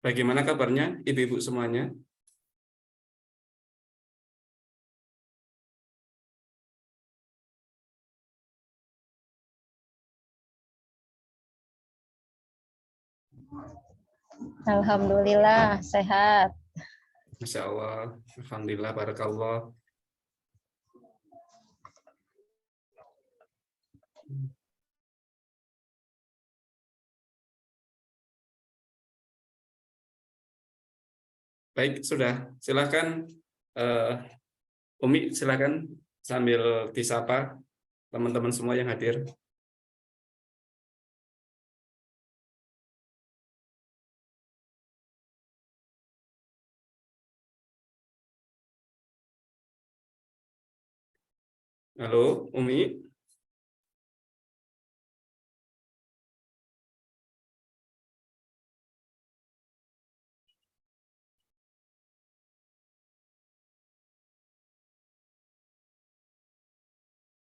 Bagaimana kabarnya ibu-ibu semuanya? Alhamdulillah sehat. Masya Allah, Alhamdulillah, Barakallah. Baik, sudah. Silakan, Umi, silakan sambil disapa teman-teman semua yang hadir. Halo, Umi.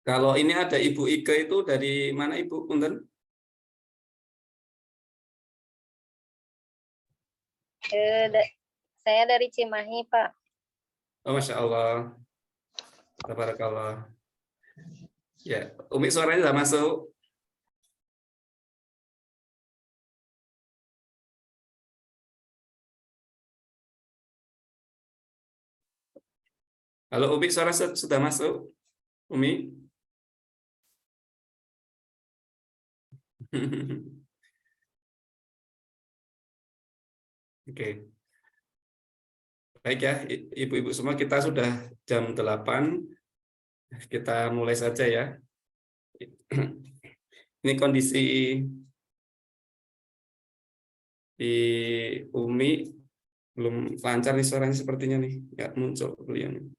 Kalau ini ada Ibu Ike itu dari mana Ibu? Punten? Saya dari Cimahi, Pak. Oh, Masya Allah. Barakallah. Ya, Umi suaranya sudah masuk. Halo, Umi, suara sudah masuk? Umi? Oke. Baik ya, ibu-ibu semua, kita sudah jam 8. Kita mulai saja ya. Ini kondisi di Umi belum lancar nih suaranya sepertinya nih. Nggak muncul beliau nih.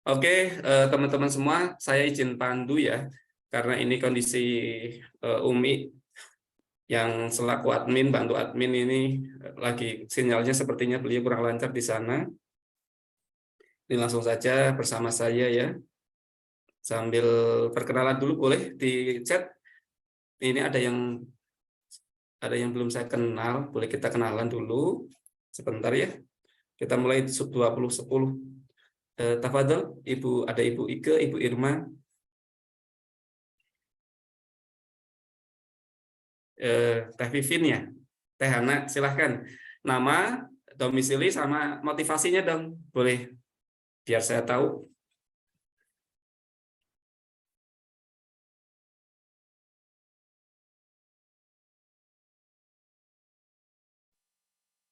Oke, teman-teman semua, saya izin pandu ya, karena ini kondisi Umi yang selaku admin, bantu admin ini lagi sinyalnya sepertinya beliau kurang lancar di sana. Ini langsung saja bersama saya ya, sambil perkenalan dulu boleh di chat. Ini ada yang belum saya kenal, boleh kita kenalan dulu sebentar ya. Kita mulai 20.10. Tafadhol, Ibu, ada Ibu Ike, Ibu Irma, Teh Vivin ya, Teh Hana, silahkan. Nama, domisili, sama motivasinya dong, boleh, biar saya tahu.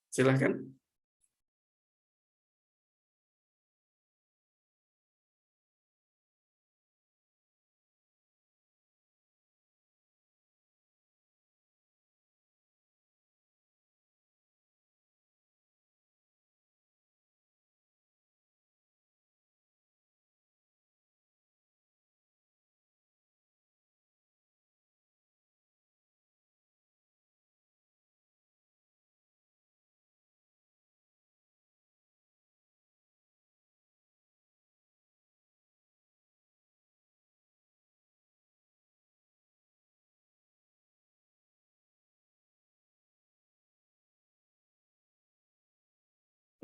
Silahkan.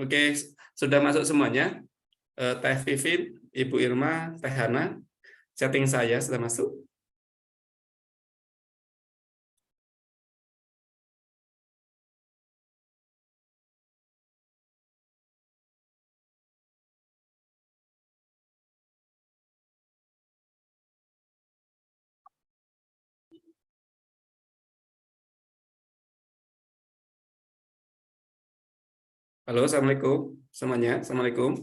Oke, sudah masuk semuanya. Teh Vivin, Ibu Irma, Teh Hana, chatting saya sudah masuk. Halo, Assalamualaikum semuanya. Assalamualaikum.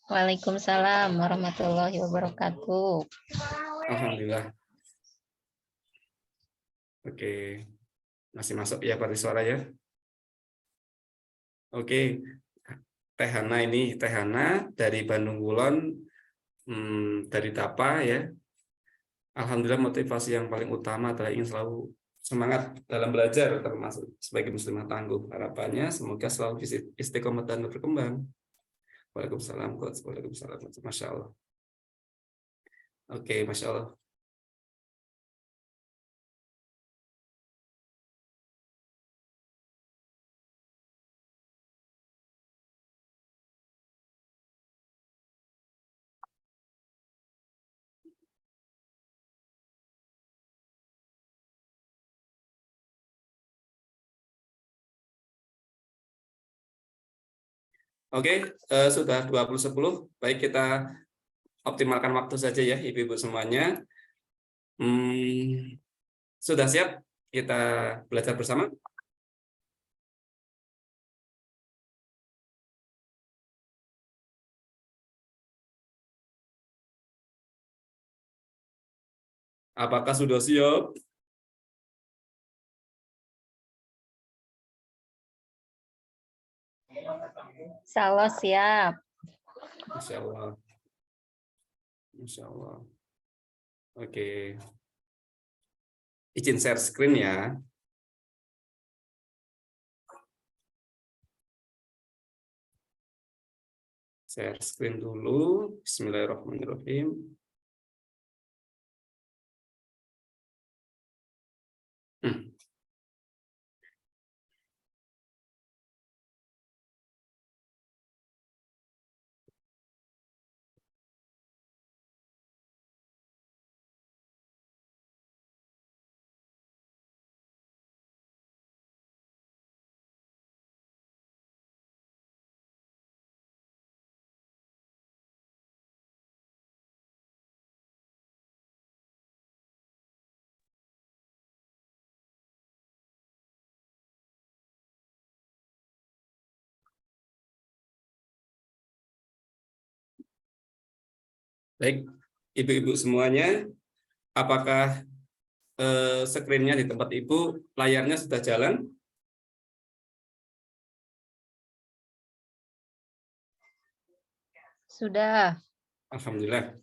Waalaikumsalam warahmatullahi wabarakatuh. Alhamdulillah. Oke, masih masuk ya pada suara ya. Oke, Teh Hana ini Teh Hana dari Bandung Kulon, dari Tapa ya. Alhamdulillah motivasi yang paling utama adalah ingin selalu semangat dalam belajar, termasuk sebagai muslimah tangguh. Harapannya semoga selalu istiqomah dan berkembang. Waalaikumsalam, Coach. Waalaikumsalam. Masya Allah. Oke, Masya Allah. Oke, sudah 20.10. Baik, kita optimalkan waktu saja ya, Ibu-Ibu semuanya. Sudah siap? Kita belajar bersama? Apakah sudah siap? Salah siap. Masya Allah. Masya Allah. Oke. Izin share screen ya. Share screen dulu. Bismillahirrahmanirrahim. Baik, Ibu-Ibu semuanya, apakah screen-nya di tempat Ibu, layarnya sudah jalan? Sudah. Alhamdulillah.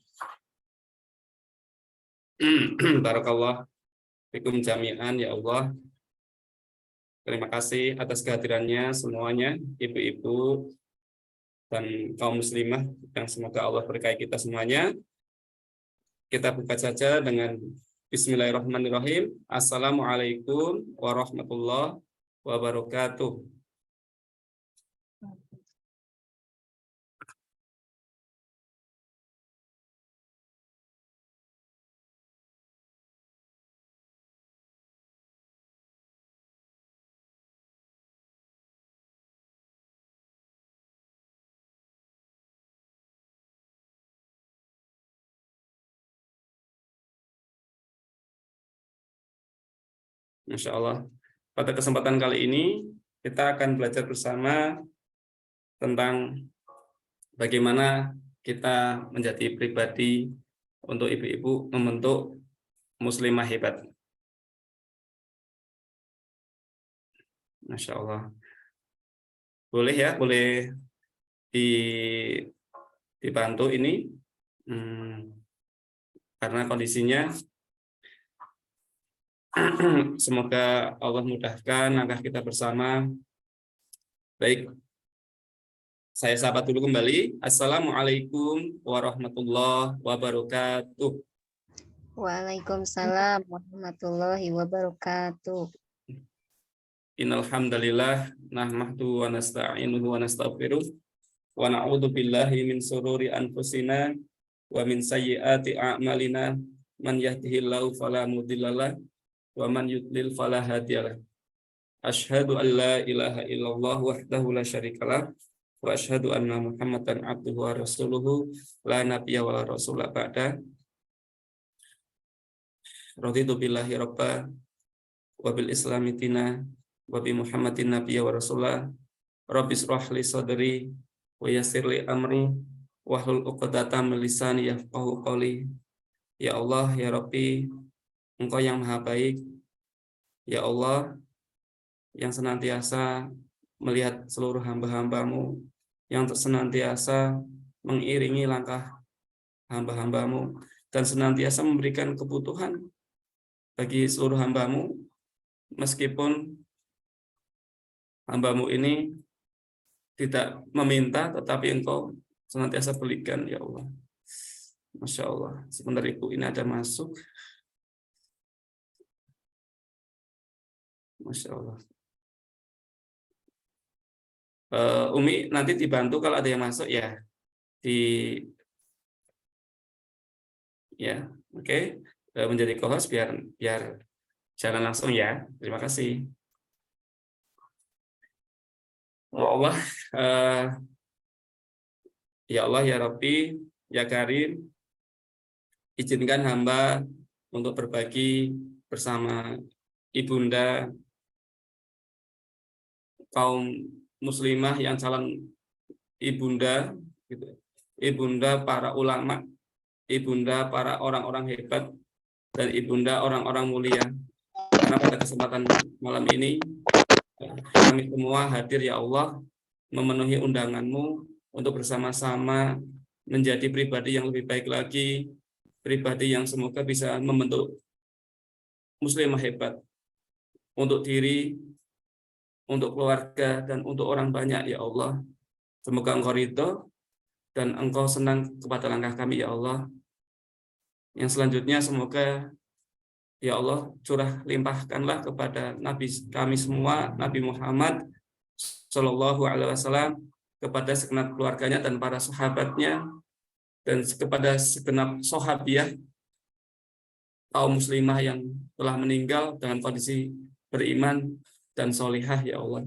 Barakallah fikum jami'an ya Allah. Terima kasih atas kehadirannya semuanya, Ibu-Ibu dan kaum muslimah yang semoga Allah berkahi kita semuanya. Kita buka saja dengan Bismillahirrahmanirrahim. Assalamualaikum warahmatullahi wabarakatuh. Masya Allah. Pada kesempatan kali ini, kita akan belajar bersama tentang bagaimana kita menjadi pribadi untuk ibu-ibu membentuk muslimah hebat. Masya Allah. Boleh ya, boleh dibantu ini. Karena kondisinya semoga Allah mudahkan langkah kita bersama. Baik, saya sahabat dulu kembali. Assalamualaikum warahmatullahi wabarakatuh. Waalaikumsalam warahmatullahi wabarakatuh. Innal hamdalillah nahmaduhu wa nasta'inuhu wa nastaghfiruh wa na'udzu billahi min shururi anfusina wa min sayyiati a'malina man yahdihillahu fala mudhillalah wa man yudlil fala hadiyalah. Asyhadu an la ilaha illallah wahdahu la syarikalah wa asyhadu anna Muhammadan abduhu wa rasuluhu la nabiyya wa la rasula ba'da. Raditu billahi rabba wa bil islami dina wa bi Muhammadin nabiyya wa rasulah. Rabbi shrah li sadri wa yassir li amri wahlul 'uqdatam min lisani yafqahu qawli. Ya Allah, ya Rabbi, Engkau yang Maha Baik. Ya Allah, yang senantiasa melihat seluruh hamba-hambamu, yang senantiasa mengiringi langkah hamba-hambamu, dan senantiasa memberikan kebutuhan bagi seluruh hambamu, meskipun hambamu ini tidak meminta, tetapi Engkau senantiasa berikan, ya Allah. Masya Allah. Sebentar Ibu, ini ada masuk. Masya Allah. Umi nanti dibantu kalau ada yang masuk ya. Ya, oke. Menjadi co-host biar jalan langsung ya. Terima kasih. Allah, ya Allah, ya Rabbi, ya Karim, izinkan hamba untuk berbagi bersama ibunda kaum muslimah yang calon ibunda, gitu. Ibunda para ulama, ibunda para orang-orang hebat, dan ibunda orang-orang mulia. Karena pada kesempatan malam ini kami semua hadir, ya Allah, memenuhi undangan-Mu untuk bersama-sama menjadi pribadi yang lebih baik lagi, pribadi yang semoga bisa membentuk muslimah hebat untuk diri, untuk keluarga, dan untuk orang banyak, ya Allah. Semoga Engkau ridho dan Engkau senang kepada langkah kami, ya Allah. Yang selanjutnya semoga, ya Allah, curah limpahkanlah kepada Nabi kami semua, Nabi Muhammad Shallallahu Alaihi Wasallam, kepada segenap keluarganya dan para sahabatnya, dan kepada segenap sahabiah kaum muslimah yang telah meninggal dengan kondisi beriman dan solihah, ya Allah.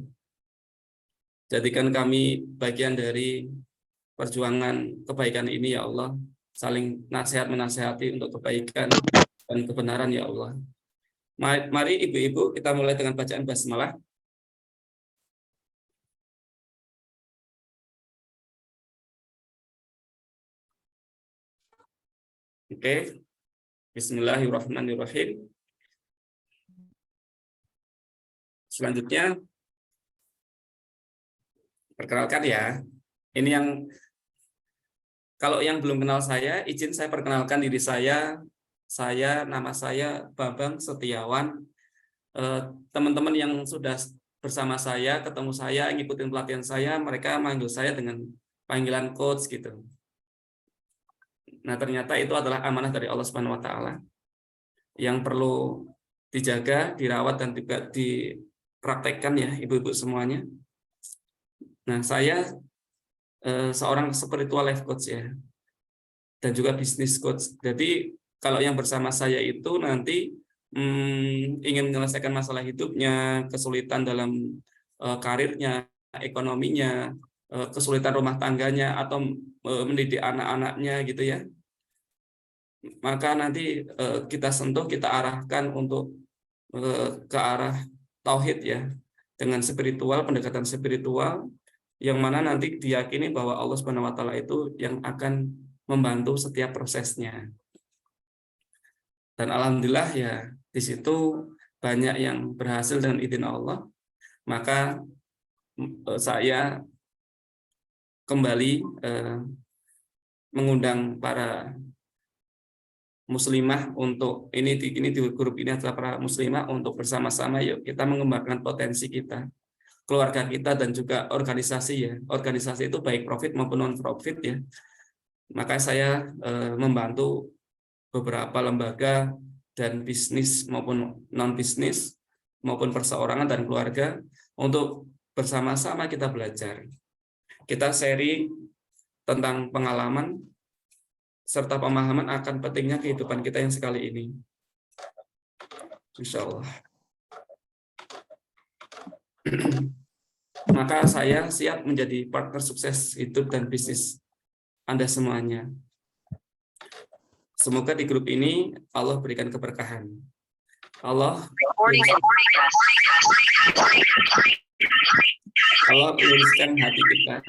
Jadikan kami bagian dari perjuangan kebaikan ini, ya Allah. Saling nasihat menasihati untuk kebaikan dan kebenaran, ya Allah. Mari ibu-ibu kita mulai dengan bacaan basmalah. Oke. Bismillahirrahmanirrahim. Selanjutnya, perkenalkan ya. Ini yang, kalau yang belum kenal saya, izin saya perkenalkan diri saya. Nama saya Bambang Setiawan. Teman-teman yang sudah bersama saya, ketemu saya, ngikutin pelatihan saya, mereka manggil saya dengan panggilan coach gitu. Nah, ternyata itu adalah amanah dari Allah Subhanahu wa taala yang perlu dijaga, dirawat, dan juga dipraktekkan ya ibu-ibu semuanya. Nah, saya seorang spiritual life coach ya, dan juga business coach. Jadi kalau yang bersama saya itu nanti ingin menyelesaikan masalah hidupnya, kesulitan dalam karirnya, ekonominya, kesulitan rumah tangganya, atau mendidik anak-anaknya gitu ya, maka nanti kita sentuh, kita arahkan untuk ke arah tauhid ya, dengan spiritual, pendekatan spiritual, yang mana nanti diyakini bahwa Allah Subhanahu wa taala itu yang akan membantu setiap prosesnya. Dan alhamdulillah ya, di situ banyak yang berhasil dengan izin Allah. Maka saya kembali mengundang para muslimah untuk ini di grup ini adalah para muslimah untuk bersama-sama yuk kita mengembangkan potensi kita, keluarga kita, dan juga organisasi ya. Organisasi itu baik profit maupun non profit ya. Maka saya membantu beberapa lembaga dan bisnis maupun non bisnis maupun perseorangan dan keluarga untuk bersama-sama kita belajar. Kita sharing tentang pengalaman serta pemahaman akan pentingnya kehidupan kita yang sekali ini. Insya Allah. Maka saya siap menjadi partner sukses hidup dan bisnis Anda semuanya. Semoga di grup ini Allah berikan keberkahan. Allah luruskan hati kita.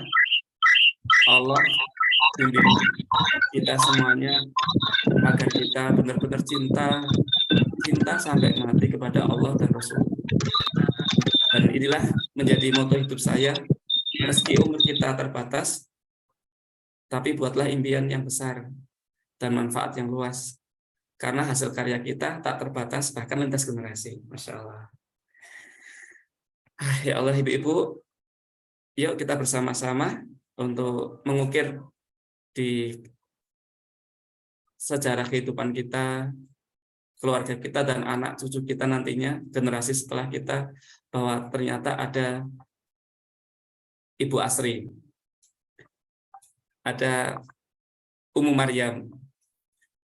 Allah bimbing kita semuanya agar kita benar-benar cinta sampai mati kepada Allah dan Rasul. Dan inilah menjadi moto hidup saya. Meski umur kita terbatas, tapi buatlah impian yang besar dan manfaat yang luas. Karena hasil karya kita tak terbatas, bahkan lintas generasi. Masya Allah. Ya Allah, ibu-ibu, yuk kita bersama-sama untuk mengukir di sejarah kehidupan kita, keluarga kita, dan anak cucu kita nantinya, generasi setelah kita, bahwa ternyata ada Ibu Asri, ada Umu Maryam,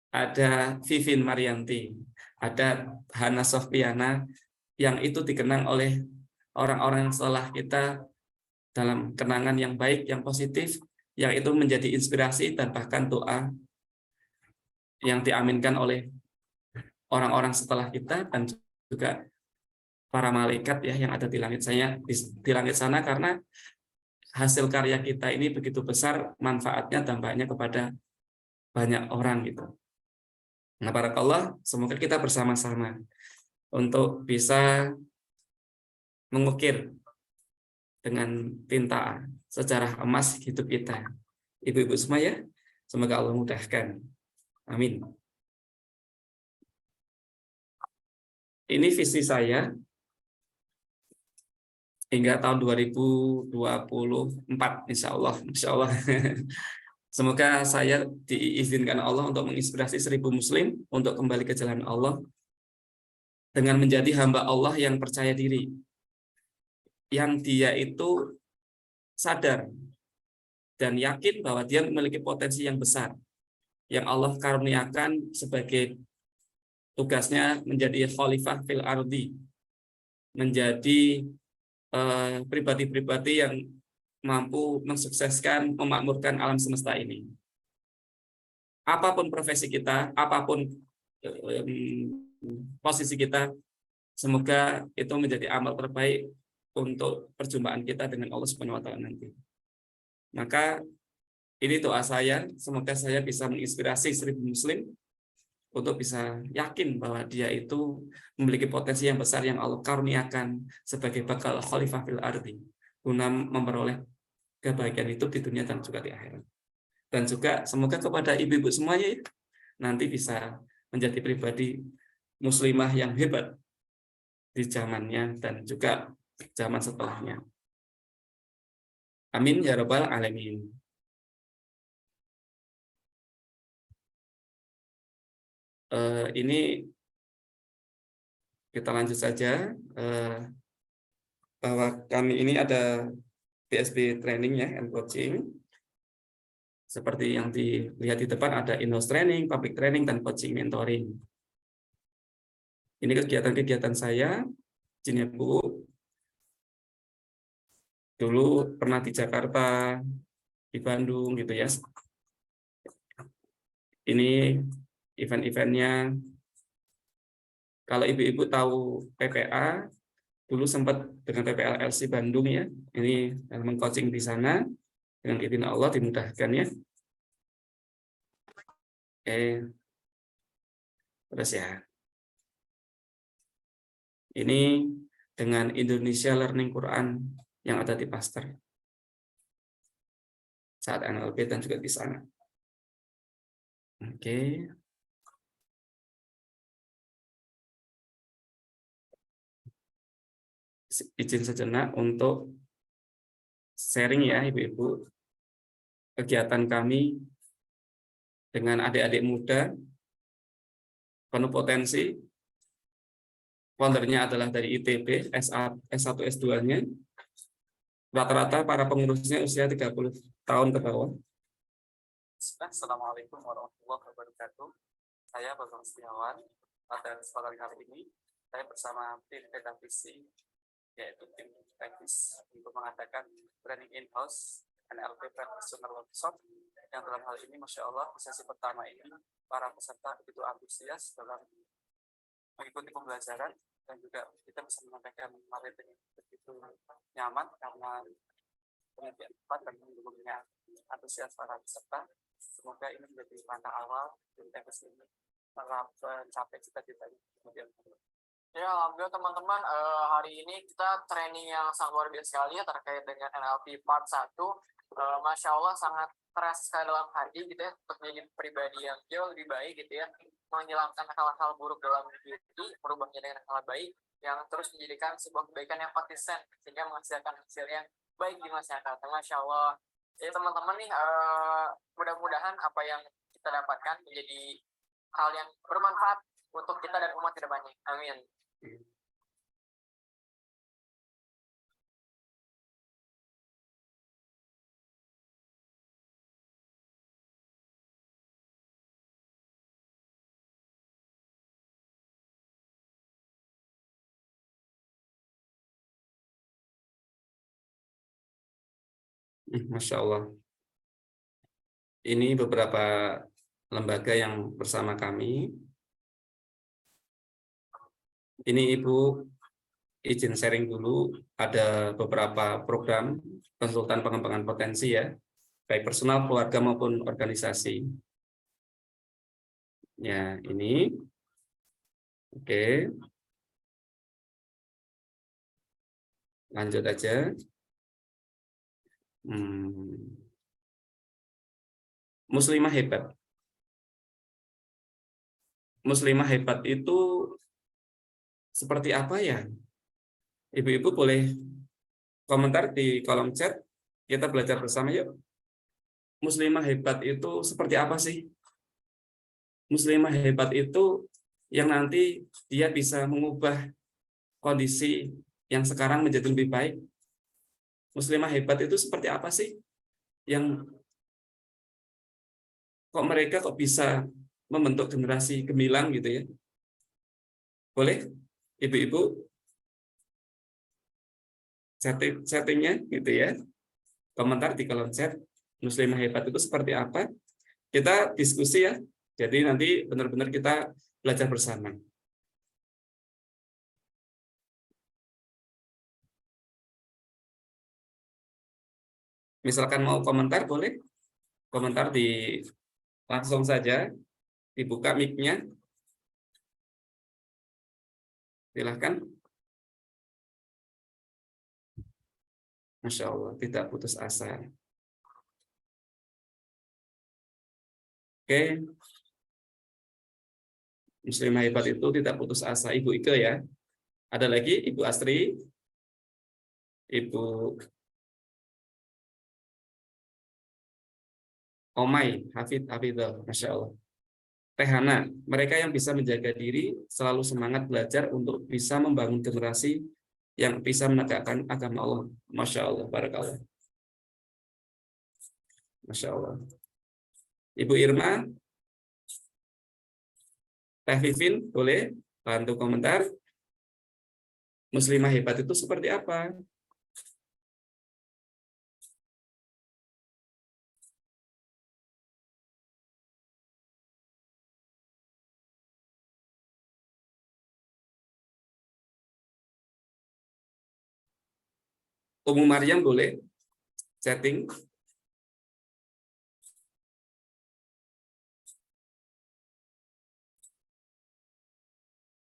ada Vivin Marianti, ada Hana Sofpiana, yang itu dikenang oleh orang-orang setelah kita dalam kenangan yang baik, yang positif, yang itu menjadi inspirasi dan bahkan doa yang diaminkan oleh orang-orang setelah kita dan juga para malaikat ya yang ada di langit sana, karena hasil karya kita ini begitu besar manfaatnya, dampaknya kepada banyak orang gitu. Nah, barakallah, semoga kita bersama-sama untuk bisa mengukir dengan tinta sejarah emas hidup kita. Ibu-ibu semua ya, semoga Allah mudahkan. Amin. Ini visi saya hingga tahun 2024, insya Allah. Semoga saya diizinkan Allah untuk menginspirasi 1000 muslim untuk kembali ke jalan Allah dengan menjadi hamba Allah yang percaya diri, yang dia itu sadar dan yakin bahwa dia memiliki potensi yang besar, yang Allah karuniakan sebagai tugasnya menjadi khalifah fil ardi, menjadi pribadi-pribadi yang mampu mensukseskan, memakmurkan alam semesta ini. Apapun profesi kita, apapun posisi kita, semoga itu menjadi amal terbaik untuk perjumpaan kita dengan Allah Subhanahu wa taala nanti. Maka ini doa saya, semoga saya bisa menginspirasi 1000 muslim untuk bisa yakin bahwa dia itu memiliki potensi yang besar yang Allah karuniakan sebagai bakal khalifah fil ardi, guna memperoleh kebahagiaan hidup di dunia dan juga di akhirat. Dan juga semoga kepada ibu-ibu semuanya nanti bisa menjadi pribadi muslimah yang hebat di zamannya dan juga zaman setelahnya. Amin ya rabbal alamin. Ini kita lanjut saja, bahwa kami ini ada PSB training ya and coaching. Seperti yang dilihat di depan ada in-house training, public training, dan coaching mentoring. Ini kegiatan-kegiatan saya, izin ya Bu. Dulu pernah di Jakarta, di Bandung gitu ya. Ini event-eventnya. Kalau ibu-ibu tahu PPA, dulu sempat dengan PPLLC Bandung ya. Ini meng-coaching di sana. Dengan izin Allah dimudahkan ya. Oke. Terus ya. Ini dengan Indonesia Learning Quran yang ada di Pasteur. Saat NLP dan juga di sana. Oke. Izin sejenak untuk sharing ya ibu-ibu kegiatan kami dengan adik-adik muda penuh potensi. Foundernya adalah dari ITB, S1, S2-nya. Rata-rata para pengurusnya usia 30 tahun ke bawah. Assalamualaikum warahmatullahi wabarakatuh. Saya Bapak Setiawan. Pada kesempatan kali ini, saya bersama tim Petavisi, yaitu tim teknis, untuk mengadakan training in-house NLP Professional Workshop, yang dalam hal ini, Masya Allah, sesi pertama ini, para peserta begitu antusias dalam mengikuti pembelajaran, dan juga kita bisa menyampaikan materi dengan begitu nyaman karena penelitian tepat dan mendukungnya antusias para peserta. Semoga ini menjadi langkah awal untuk kesini mencapai cita-cita kemudian. Ya, alhamdulillah teman-teman, hari ini kita training yang sangat luar biasa sekali ya terkait dengan NLP part 1. Masya Allah sangat terasa sekali dalam hati gitu ya, untuk menjadi pribadi yang jauh lebih baik gitu ya, menghilangkan hal-hal buruk dalam diri, merubahnya dengan hal baik yang terus menjadikan sebuah kebaikan yang konsisten sehingga menghasilkan hasil yang baik di masyarakat. Masya Allah. Jadi teman-teman nih, mudah-mudahan apa yang kita dapatkan menjadi hal yang bermanfaat untuk kita dan umat kedepannya. Amin. Masya Allah. Ini beberapa lembaga yang bersama kami. Ini Ibu izin sharing dulu. Ada beberapa program konsultan pengembangan potensi ya, baik personal, keluarga maupun organisasi. Ya, ini. Oke. Lanjut aja. Muslimah hebat. Muslimah hebat itu seperti apa ya? Ibu-ibu boleh komentar di kolom chat. Kita belajar bersama yuk. Muslimah hebat itu seperti apa sih? Muslimah hebat itu yang nanti dia bisa mengubah kondisi yang sekarang menjadi lebih baik. Muslimah hebat itu seperti apa sih? Yang kok mereka kok bisa membentuk generasi gemilang gitu ya? Boleh, ibu-ibu settingnya gitu ya? Komentar di kolom chat. Muslimah hebat itu seperti apa? Kita diskusi ya. Jadi nanti benar-benar kita belajar bersama. Misalkan mau komentar, boleh komentar langsung saja, dibuka mic-nya. Silahkan. Masya Allah, tidak putus asa. Oke. Muslimah hebat itu tidak putus asa. Ibu Ike ya. Ada lagi Ibu Astri, Ibu Omai, Hafidhah, Masya Allah. Tehana, mereka yang bisa menjaga diri, selalu semangat belajar untuk bisa membangun generasi yang bisa menegakkan agama Allah. Masya Allah, barakallah. Masya Allah. Ibu Irma, Teh Vivin, boleh bantu komentar. Muslimah hebat itu seperti apa? Umu Maryam boleh chatting.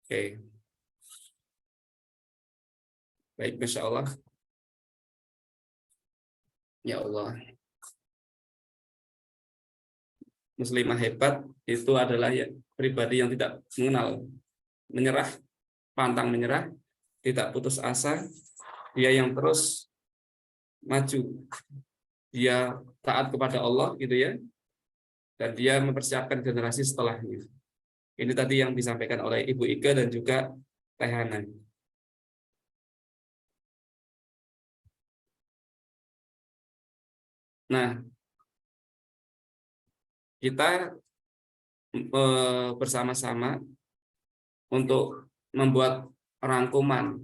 Oke. Baik, Masya Allah. Ya Allah. Muslimah hebat itu adalah ya, pribadi yang tidak mengenal menyerah, pantang menyerah, tidak putus asa, dia yang terus maju, dia taat kepada Allah gitu ya, dan dia mempersiapkan generasi setelahnya. Ini tadi yang disampaikan oleh Ibu Ike dan juga Teh Hana. Nah, kita bersama-sama untuk membuat rangkuman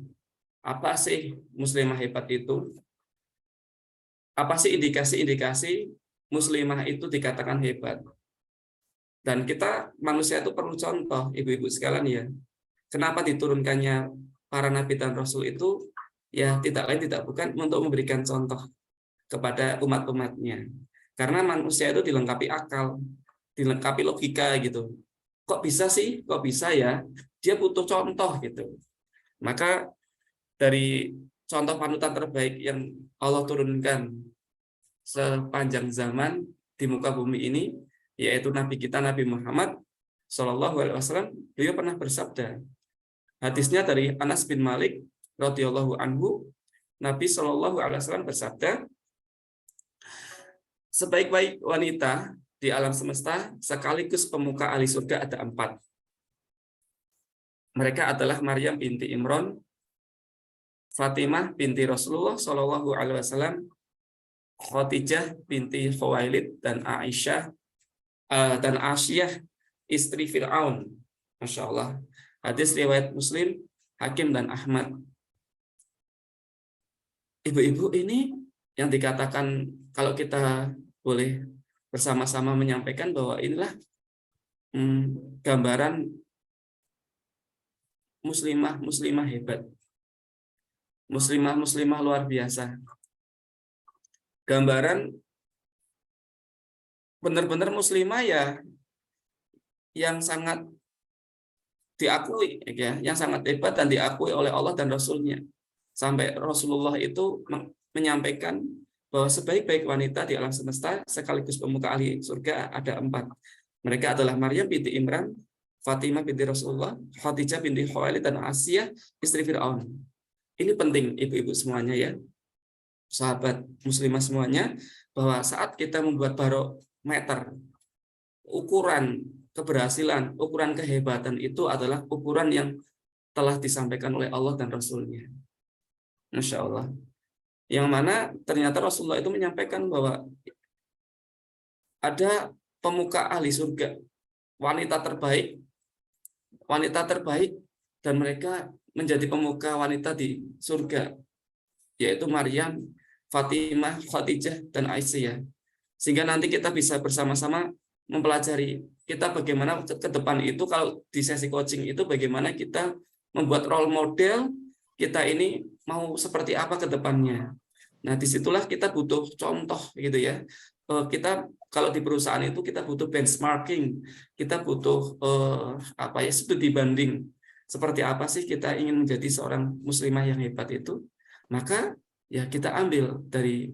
apa sih muslimah hebat itu, apa sih indikasi-indikasi muslimah itu dikatakan hebat. Dan kita manusia itu perlu contoh, ibu-ibu sekalian ya. kenapa diturunkannya para nabi dan rasul itu ya tidak lain tidak bukan untuk memberikan contoh kepada umat-umatnya. Karena manusia itu dilengkapi akal, dilengkapi logika gitu. Kok bisa sih? Kok bisa ya? Dia butuh contoh gitu. Maka dari contoh panutan terbaik yang Allah turunkan sepanjang zaman di muka bumi ini, yaitu Nabi kita Nabi Muhammad SAW, beliau pernah bersabda. Hadisnya dari Anas bin Malik radhiyallahu anhu, Nabi SAW bersabda, sebaik-baik wanita di alam semesta sekaligus pemuka ahli surga ada 4. Mereka adalah Maryam binti Imran, Fatimah binti Rasulullah SAW, Khadijah binti Khuwailid, dan Aisyah dan Asyah istri Fir'aun. Masya Allah. Hadis riwayat Muslim, Hakim, dan Ahmad. Ibu-ibu ini yang dikatakan, kalau kita boleh bersama-sama menyampaikan bahwa inilah gambaran muslimah hebat, muslimah luar biasa, gambaran benar-benar muslimah ya yang sangat diakui, ya, yang sangat hebat dan diakui oleh Allah dan Rasulnya. Sampai Rasulullah itu menyampaikan bahwa sebaik-baik wanita di alam semesta sekaligus pemuka ahli surga ada 4. Mereka adalah Maryam binti Imran, Fatimah binti Rasulullah, Khadijah binti Khuwailid, dan Asyah istri Fir'aun. Ini penting ibu-ibu semuanya ya, sahabat muslimah semuanya, bahwa saat kita membuat barometer, ukuran keberhasilan, ukuran kehebatan itu adalah ukuran yang telah disampaikan oleh Allah dan Rasulnya. Masya Allah. Yang mana ternyata Rasulullah itu menyampaikan bahwa ada pemuka ahli surga, wanita terbaik, dan mereka menjadi pemuka wanita di surga, yaitu Maryam, Fatimah, Khadijah, dan Aisyah. Sehingga nanti kita bisa bersama-sama mempelajari kita bagaimana ke depan itu, kalau di sesi coaching itu bagaimana kita membuat role model kita ini mau seperti apa ke depannya. Nah, disitulah kita butuh contoh gitu ya. Kita kalau di perusahaan itu kita butuh benchmarking, kita butuh studi banding. Seperti apa sih kita ingin menjadi seorang muslimah yang hebat itu? Maka ya kita ambil dari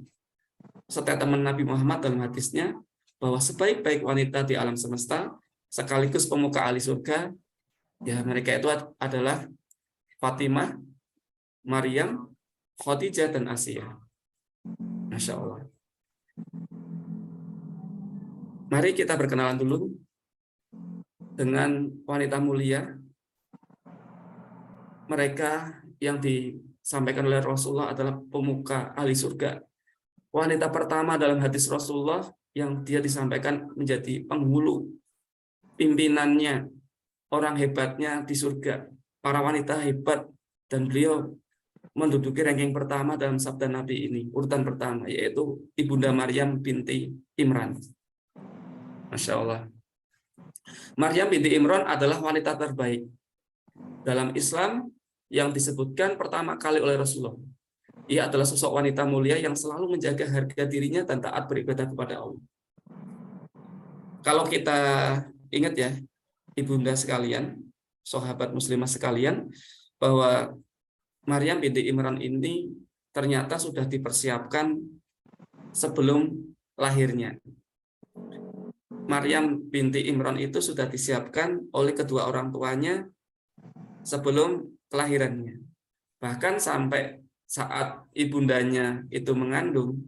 statement Nabi Muhammad dalam hadisnya bahwa sebaik-baik wanita di alam semesta sekaligus pemuka ahli surga, ya mereka itu adalah Fatimah, Maryam, Khadijah, dan Asyah. Masya Allah. Mari kita berkenalan dulu dengan wanita mulia. Mereka yang disampaikan oleh Rasulullah adalah pemuka ahli surga. Wanita pertama dalam hadis Rasulullah yang dia disampaikan menjadi penghulu, pimpinannya, orang hebatnya di surga, para wanita hebat, dan beliau menduduki ranking pertama dalam sabda Nabi ini, urutan pertama, yaitu Ibunda Maryam binti Imran. Masya Allah. Maryam binti Imran adalah wanita terbaik dalam Islam yang disebutkan pertama kali oleh Rasulullah. Ia adalah sosok wanita mulia yang selalu menjaga harga dirinya dan taat beribadah kepada Allah. Kalau kita ingat ya, ibunda sekalian, sahabat muslimah sekalian, bahwa Maryam binti Imran ini ternyata sudah dipersiapkan sebelum lahirnya. Maryam binti Imran itu sudah disiapkan oleh kedua orang tuanya sebelum kelahirannya. Bahkan sampai saat ibundanya itu mengandung,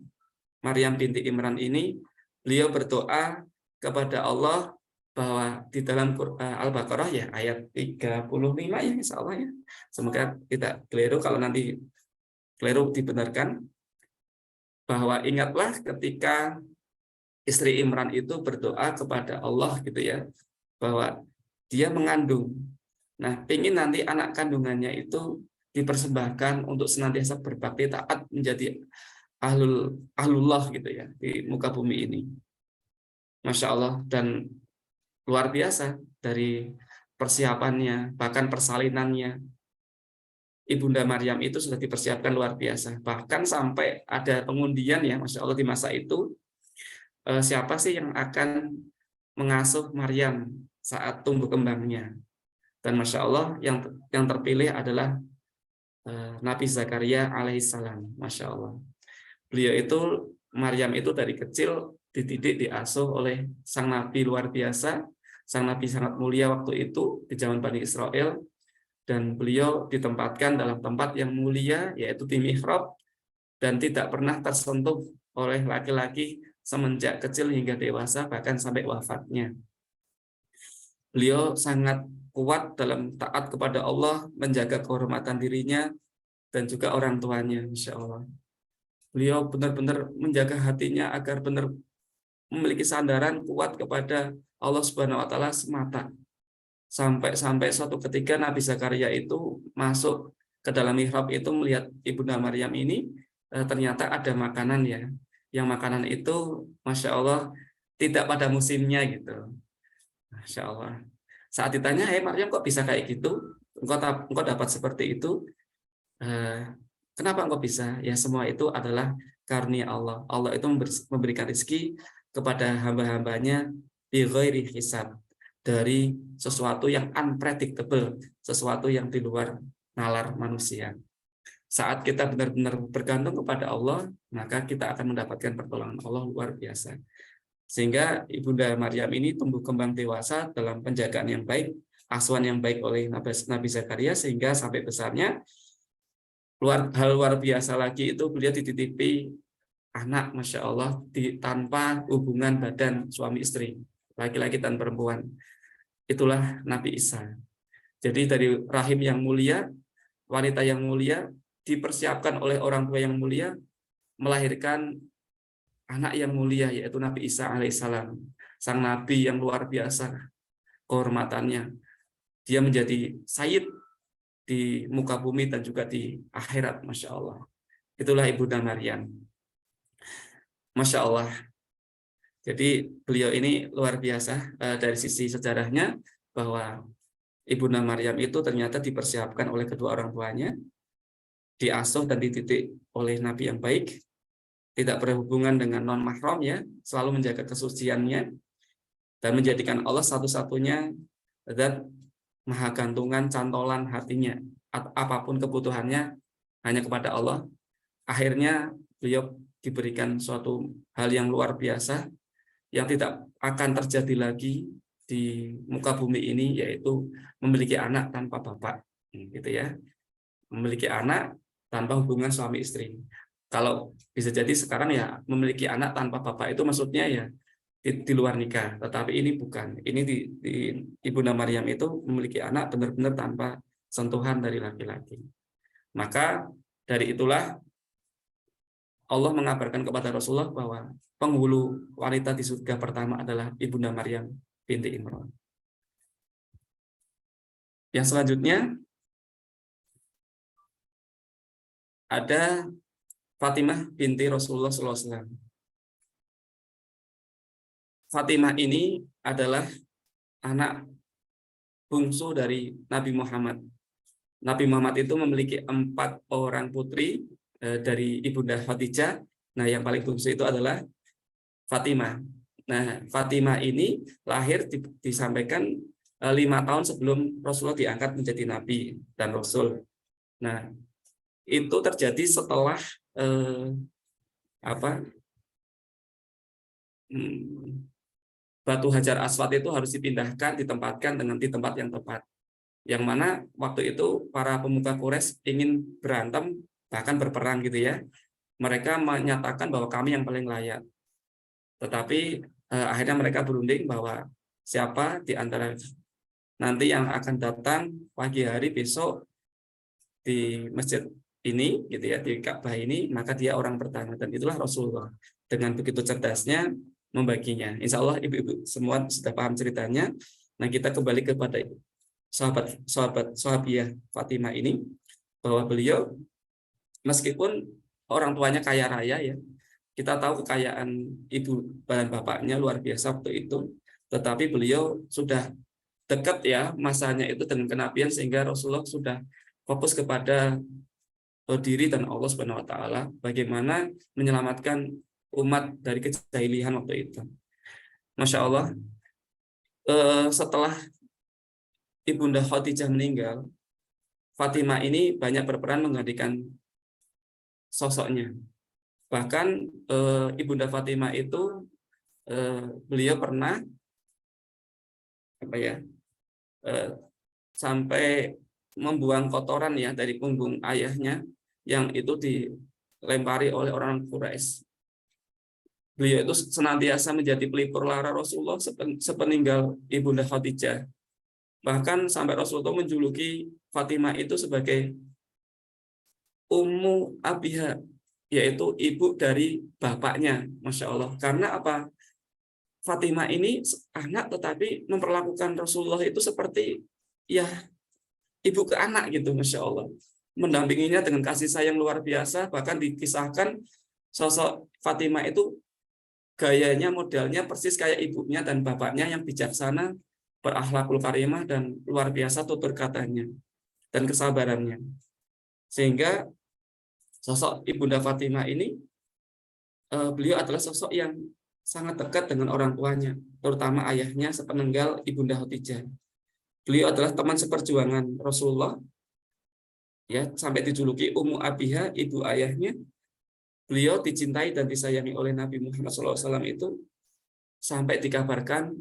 Maryam binti Imran ini, beliau berdoa kepada Allah bahwa di dalam Al-Baqarah ya ayat 35 ya insya Allah ya. Semoga tidak keliru, kalau nanti keliru dibenarkan, bahwa ingatlah ketika istri Imran itu berdoa kepada Allah gitu ya, bahwa dia mengandung. Nah, ingin nanti anak kandungannya itu dipersembahkan untuk senantiasa berbakti taat menjadi ahlullah gitu ya di muka bumi ini. Masya Allah. Dan luar biasa dari persiapannya, bahkan persalinannya. Ibunda Maryam itu sudah dipersiapkan luar biasa. Bahkan sampai ada pengundian ya, Masya Allah, di masa itu, siapa sih yang akan mengasuh Maryam saat tumbuh kembangnya. Dan Masya Allah, yang terpilih adalah Nabi Zakaria alaihissalam. Masya Allah. Beliau itu, Maryam itu dari kecil dididik, diasuh oleh sang Nabi luar biasa. Sang Nabi sangat mulia waktu itu di zaman Bani Israel. Dan beliau ditempatkan dalam tempat yang mulia, yaitu di mihrab, dan tidak pernah tersentuh oleh laki-laki semenjak kecil hingga dewasa, bahkan sampai wafatnya. Beliau sangat kuat dalam taat kepada Allah, menjaga kehormatan dirinya, dan juga orang tuanya, insya Allah. Beliau benar-benar menjaga hatinya agar benar memiliki sandaran kuat kepada Allah Subhanahu wa Ta'ala semata. Sampai suatu ketika Nabi Zakaria itu masuk ke dalam mihrab itu melihat Ibunda Maryam ini, ternyata ada makanan ya. Yang makanan itu Masya Allah tidak pada musimnya gitu. Masya Allah. Saat ditanya, "Hei Maryam, kok bisa kayak gitu? Engkau dapat seperti itu? Kenapa engkau bisa?" Ya, semua itu adalah karunia Allah. Allah itu memberikan rezeki kepada hamba-hambanya bi ghairi hisab, dari sesuatu yang unpredictable, sesuatu yang di luar nalar manusia. Saat kita benar-benar bergantung kepada Allah, maka kita akan mendapatkan pertolongan Allah luar biasa. Sehingga Ibunda Maryam ini tumbuh kembang dewasa dalam penjagaan yang baik, asuhan yang baik oleh Nabi Zakaria, sehingga sampai besarnya hal luar biasa lagi itu beliau dititipi anak, Masya Allah, tanpa hubungan badan suami istri, laki-laki dan perempuan. Itulah Nabi Isa. Jadi dari rahim yang mulia, wanita yang mulia, dipersiapkan oleh orang tua yang mulia, melahirkan anak yang mulia, yaitu Nabi Isa alaihissalam. Sang Nabi yang luar biasa kehormatannya. Dia menjadi sayyid di muka bumi dan juga di akhirat, Masya Allah. Itulah Ibunda Maryam. Masya Allah. Jadi beliau ini luar biasa dari sisi sejarahnya, bahwa Ibunda Maryam itu ternyata dipersiapkan oleh kedua orang tuanya, diasuh dan dididik oleh Nabi yang baik, tidak berhubungan dengan non-mahram ya, selalu menjaga kesuciannya, dan menjadikan Allah satu-satunya zat maha gantungan, cantolan hatinya. Apapun kebutuhannya hanya kepada Allah. Akhirnya beliau diberikan suatu hal yang luar biasa, yang tidak akan terjadi lagi di muka bumi ini, yaitu memiliki anak tanpa bapak, gitu ya, memiliki anak tanpa hubungan suami istri. Kalau bisa jadi sekarang ya memiliki anak tanpa bapak itu maksudnya ya di luar nikah, tetapi ini bukan. Ini di Ibunda Maryam itu memiliki anak benar-benar tanpa sentuhan dari laki-laki. Maka dari itulah Allah mengabarkan kepada Rasulullah bahwa penghulu wanita di surga pertama adalah Ibunda Maryam binti Imran. Yang selanjutnya ada Fatimah binti Rasulullah SAW. Fatimah ini adalah anak bungsu dari Nabi Muhammad. Nabi Muhammad itu memiliki 4 orang putri dari Ibunda Khadijah. Nah, yang paling bungsu itu adalah Fatimah. Nah, Fatimah ini lahir disampaikan 5 tahun sebelum Rasulullah diangkat menjadi Nabi dan Rasul. Nah, itu terjadi setelah batu Hajar Aswad itu harus dipindahkan, ditempatkan di tempat yang tepat. Yang mana waktu itu para pemuka Quraisy ingin berantem, bahkan berperang gitu ya. Mereka menyatakan bahwa kami yang paling layak. Tetapi akhirnya mereka berunding bahwa siapa di antara nanti yang akan datang pagi hari besok di masjid ini gitu ya, di Ka'bah ini, maka dia orang pertama, dan itulah Rasulullah. Dengan begitu cerdasnya membaginya. Insya Allah ibu-ibu semua sudah paham ceritanya. Nah, kita kembali kepada sahabiah Fatimah ini, bahwa beliau meskipun orang tuanya kaya raya ya, kita tahu kekayaan ibu dan bapaknya luar biasa waktu itu, tetapi beliau sudah dekat ya masanya itu dengan kenabian, sehingga Rasulullah sudah fokus kepada diri dan Allah Subhanahu wa taala, bagaimana menyelamatkan umat dari kejahilian waktu itu. Masya Allah, setelah Ibunda Khadijah meninggal, Fatimah ini banyak berperan menggantikan sosoknya. Bahkan Ibunda Fatimah itu beliau pernah sampai membuang kotoran ya dari punggung ayahnya yang itu dilempari oleh orang Quraisy. Beliau itu senantiasa menjadi pelipur lara Rasulullah sepeninggal Ibunda Khadijah. Bahkan sampai Rasulullah menjuluki Fatimah itu sebagai Ummu Abiha, yaitu ibu dari bapaknya. Masya Allah. Karena apa? Fatimah ini anak tetapi memperlakukan Rasulullah itu seperti ya ibu ke anak gitu, Masya Allah. Mendampinginya dengan kasih sayang luar biasa. Bahkan dikisahkan sosok Fatimah itu gayanya, modelnya persis kayak ibunya dan bapaknya yang bijaksana, berakhlakul karimah, dan luar biasa tutur katanya dan kesabarannya. Sehingga sosok Ibunda Fatimah ini, beliau adalah sosok yang sangat dekat dengan orang tuanya, terutama ayahnya sepeninggal Ibunda Khadijah. Beliau adalah teman seperjuangan Rasulullah, ya, sampai dijuluki Ummu Abiha, ibu ayahnya. Beliau dicintai dan disayangi oleh Nabi Muhammad SAW itu sampai dikabarkan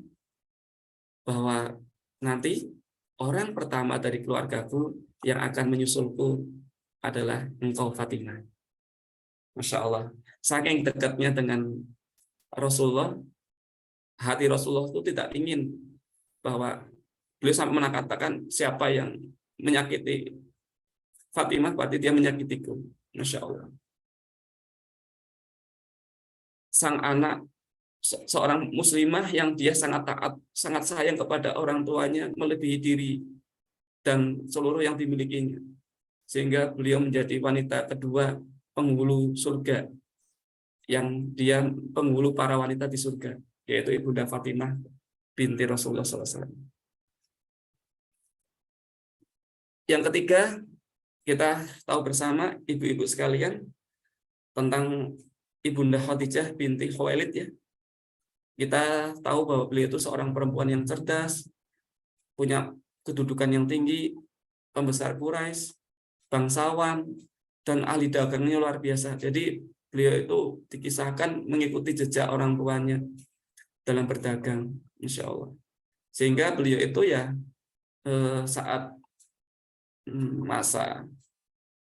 bahwa nanti orang pertama dari keluargaku yang akan menyusulku adalah engkau Fatimah. Masya Allah. Saking dekatnya dengan Rasulullah, hati Rasulullah itu tidak ingin bahwa beliau sampai mengatakan siapa yang menyakiti Fatimah, berarti dia menyakitiku. Masya Allah. Sang anak seorang muslimah yang dia sangat taat, sangat sayang kepada orang tuanya, melebihi diri dan seluruh yang dimilikinya. Sehingga beliau menjadi wanita kedua penghulu surga, yang dia penghulu para wanita di surga, yaitu Ibunda Fatimah binti Rasulullah SAW. Yang ketiga, kita tahu bersama ibu-ibu sekalian tentang Ibunda Khadijah binti Khuwailid ya. Kita tahu bahwa beliau itu seorang perempuan yang cerdas, punya kedudukan yang tinggi, pembesar Quraisy, bangsawan, dan ahli dagangnya luar biasa. Jadi beliau itu dikisahkan mengikuti jejak orang tuanya dalam berdagang, insya Allah. Sehingga beliau itu ya saat masa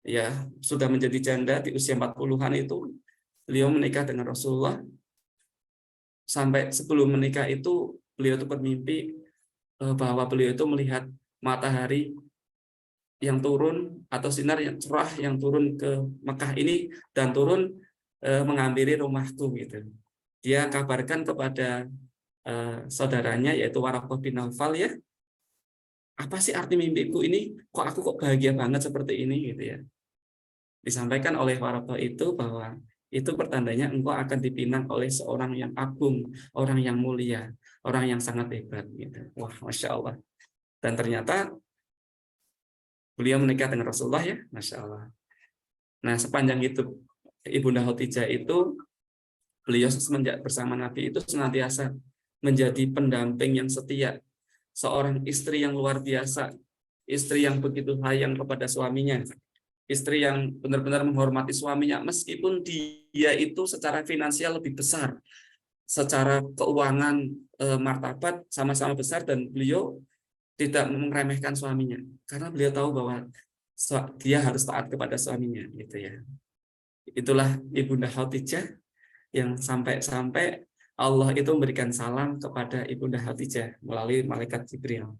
ya sudah menjadi janda di usia 40-an itu, beliau menikah dengan Rasulullah. Sampai sebelum menikah itu beliau itu bermimpi bahwa beliau itu melihat matahari yang turun atau sinar yang cerah yang turun ke Mekah ini dan turun menghampiri rumahku gitu. Dia kabarkan kepada saudaranya yaitu Waraqah bin Nawfal, ya, apa sih arti mimpiku ini? Aku kok bahagia banget seperti ini gitu ya. Disampaikan oleh Waraqah itu bahwa itu pertandanya engkau akan dipinang oleh seorang yang agung, orang yang mulia, orang yang sangat hebat gitu. Wah, Masya Allah. Dan ternyata beliau menikah dengan Rasulullah ya, Masya Allah. Nah, sepanjang hidup Ibunda Khadijah itu, beliau semenjak bersama Nabi itu senantiasa menjadi pendamping yang setia, seorang istri yang luar biasa, istri yang begitu sayang kepada suaminya, istri yang benar-benar menghormati suaminya, meskipun dia itu secara finansial lebih besar, secara keuangan, martabat sama-sama besar, dan beliau tidak meremehkan suaminya, karena beliau tahu bahwa dia harus taat kepada suaminya, gitu ya. Itulah Ibunda Khadijah yang sampai-sampai Allah itu memberikan salam kepada Ibunda Khadijah melalui malaikat Jibril.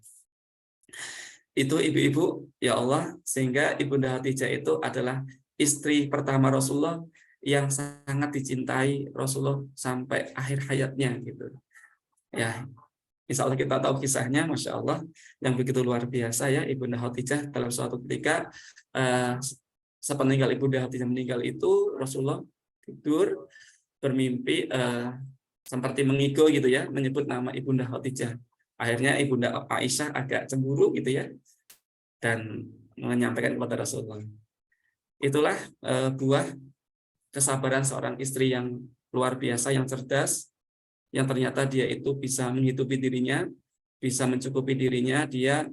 Itu ibu-ibu ya Allah, sehingga Ibunda Khadijah itu adalah istri pertama Rasulullah yang sangat dicintai Rasulullah sampai akhir hayatnya gitu. Ya, insya Allah kita tahu kisahnya, Masya Allah, yang begitu luar biasa ya. Ibunda Khadijah dalam suatu ketika sepeninggal Ibunda Khadijah meninggal itu, Rasulullah tidur bermimpi seperti mengigo gitu ya, menyebut nama Ibunda Khadijah. Akhirnya Ibunda Aisyah agak cemburu gitu ya, dan menyampaikan kepada Rasulullah. Itulah buah kesabaran seorang istri yang luar biasa, yang cerdas, yang ternyata dia itu bisa menghidupi dirinya, bisa mencukupi dirinya. Dia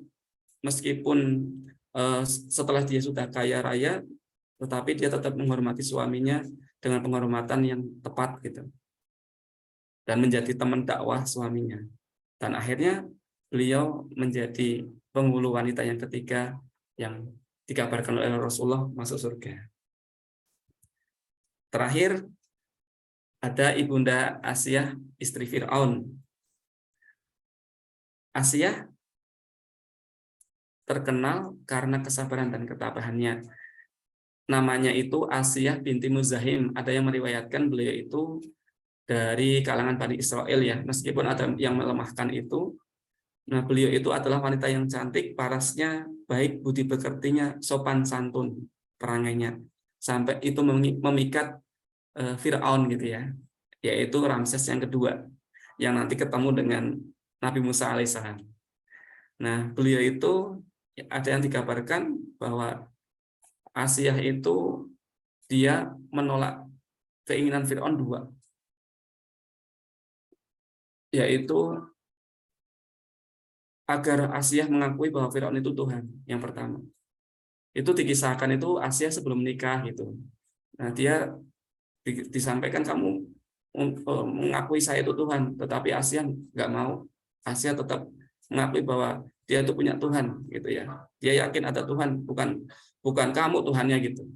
meskipun setelah dia sudah kaya raya, tetapi dia tetap menghormati suaminya dengan penghormatan yang tepat gitu, dan menjadi teman dakwah suaminya. Dan akhirnya beliau menjadi penghulu wanita yang ketiga yang dikabarkan oleh Rasulullah masuk surga. Terakhir ada Ibunda Asiyah, istri Fir'aun. Asiyah terkenal karena kesabaran dan ketabahannya. Namanya itu Asiyah binti Muzahim. Ada yang meriwayatkan beliau itu dari kalangan Bani Israel ya, meskipun ada yang melemahkan itu. Nah, beliau itu adalah wanita yang cantik, parasnya baik, budi pekertinya, sopan santun perangainya, sampai itu memikat Fir'aun gitu ya, yaitu Ramses yang kedua, yang nanti ketemu dengan Nabi Musa alaihissalam. Nah, beliau itu ada yang dikabarkan bahwa Asiyah itu dia menolak keinginan Fir'aun dua, yaitu agar Asiyah mengakui bahwa Fir'aun itu Tuhan. Yang pertama, itu dikisahkan itu Asiyah sebelum nikah gitu. Nah, dia disampaikan kamu mengakui saya itu Tuhan, tetapi Asiyah nggak mau. Asiyah tetap mengakui bahwa dia itu punya Tuhan gitu ya. Dia yakin ada Tuhan, bukan kamu Tuhannya gitu.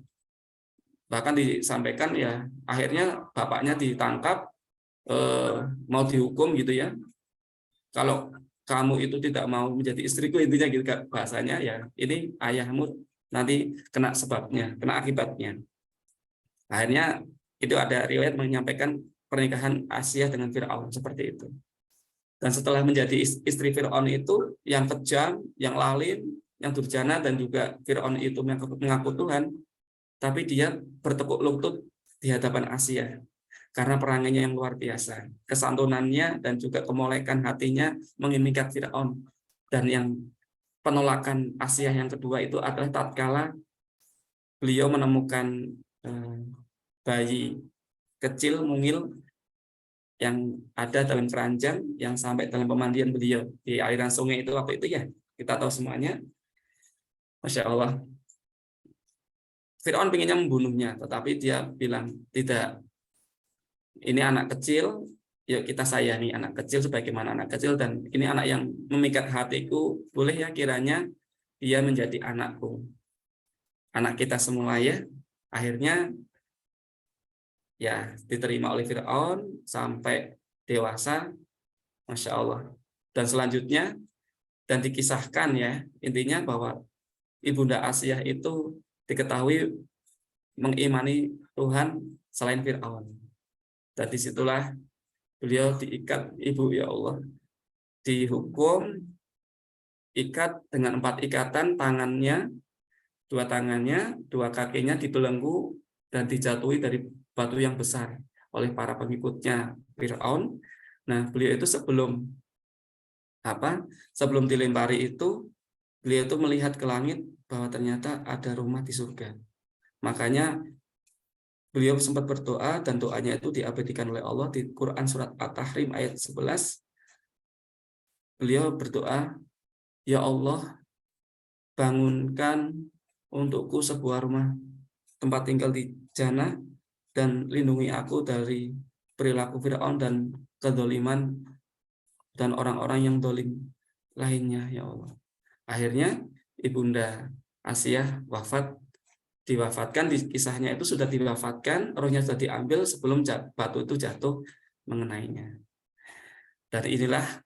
Bahkan disampaikan ya, akhirnya bapaknya ditangkap, mau dihukum gitu ya. Kalau kamu itu tidak mau menjadi istriku, intinya gitu bahasanya ya, ini ayahmu nanti kena sebabnya, kena akibatnya. Akhirnya itu ada riwayat menyampaikan pernikahan Asiyah dengan Fir'aun seperti itu. Dan setelah menjadi istri Fir'aun itu yang kejam, yang lalim, yang durjana, dan juga Fir'aun itu mengaku Tuhan, tapi dia bertekuk lutut di hadapan Asiyah karena perangainya yang luar biasa, kesantunannya dan juga kemolekan hatinya mengikat Fir'aun. Dan yang penolakan Asiyah yang kedua itu adalah tatkala beliau menemukan bayi kecil mungil yang ada dalam keranjang yang sampai dalam pemandian beliau di aliran sungai itu waktu itu ya, kita tahu semuanya. Masya Allah, Fir'aun pengennya membunuhnya, tetapi dia bilang tidak, ini anak kecil, yuk kita sayangi anak kecil sebagaimana anak kecil, dan ini anak yang memikat hatiku, boleh ya kiranya dia menjadi anakku, anak kita semua ya. Akhirnya ya diterima oleh Fir'aun sampai dewasa, Masya Allah. Dan selanjutnya, dan dikisahkan ya, intinya bahwa Ibunda Asiyah itu diketahui mengimani Tuhan selain Fir'aun. Dan disitulah beliau diikat, ibu ya Allah, dihukum, ikat dengan 4 ikatan, tangannya, 2 tangannya, 2 kakinya dibelenggu dan dijatuhi dari batu yang besar oleh para pengikutnya Fir'aun. Nah, beliau itu sebelum dilempari itu, beliau itu melihat ke langit bahwa ternyata ada rumah di surga. Makanya beliau sempat berdoa, dan doanya itu diabadikan oleh Allah di Quran surat At-Tahrim ayat 11. Beliau berdoa, ya Allah, bangunkan untukku sebuah rumah tempat tinggal di Jannah, dan lindungi aku dari perilaku Fir'aun dan kedoliman dan orang-orang yang dolim lainnya, ya Allah. Akhirnya Ibunda Asiyah diwafatkan, di kisahnya itu sudah diwafatkan, rohnya sudah diambil sebelum batu itu jatuh mengenainya. Dan inilah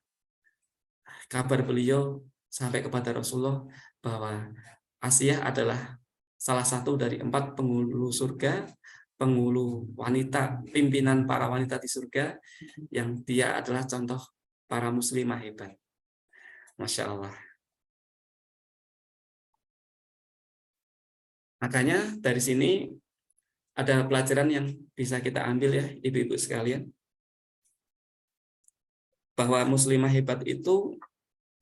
kabar beliau sampai kepada Rasulullah bahwa Asiyah adalah salah satu dari 4 penghulu surga, penghulu wanita, pimpinan para wanita di surga, yang dia adalah contoh para muslimah hebat. Masya Allah. Makanya dari sini ada pelajaran yang bisa kita ambil ya, ibu-ibu sekalian, bahwa muslimah hebat itu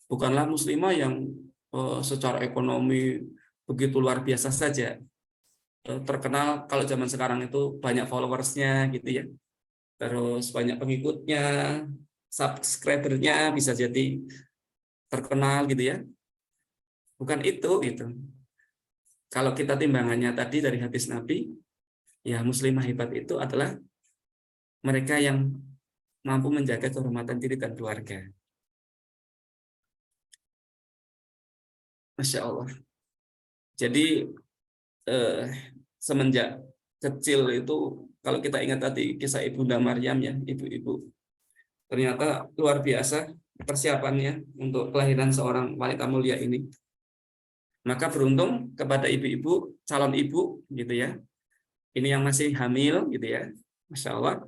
bukanlah muslimah yang secara ekonomi begitu luar biasa saja. Terkenal kalau zaman sekarang itu banyak followersnya gitu ya, terus banyak pengikutnya, subscribernya, bisa jadi terkenal gitu ya. Bukan itu gitu. Kalau kita timbangannya tadi dari hadis Nabi, ya muslimah hebat itu adalah mereka yang mampu menjaga kehormatan diri dan keluarga. Masya Allah. Jadi semenjak kecil itu, kalau kita ingat tadi kisah Ibunda Maryam ya, ibu-ibu, ternyata luar biasa persiapannya untuk kelahiran seorang wanita mulia ini. Maka beruntung kepada ibu-ibu, calon ibu gitu ya, ini yang masih hamil gitu ya, Masya Allah,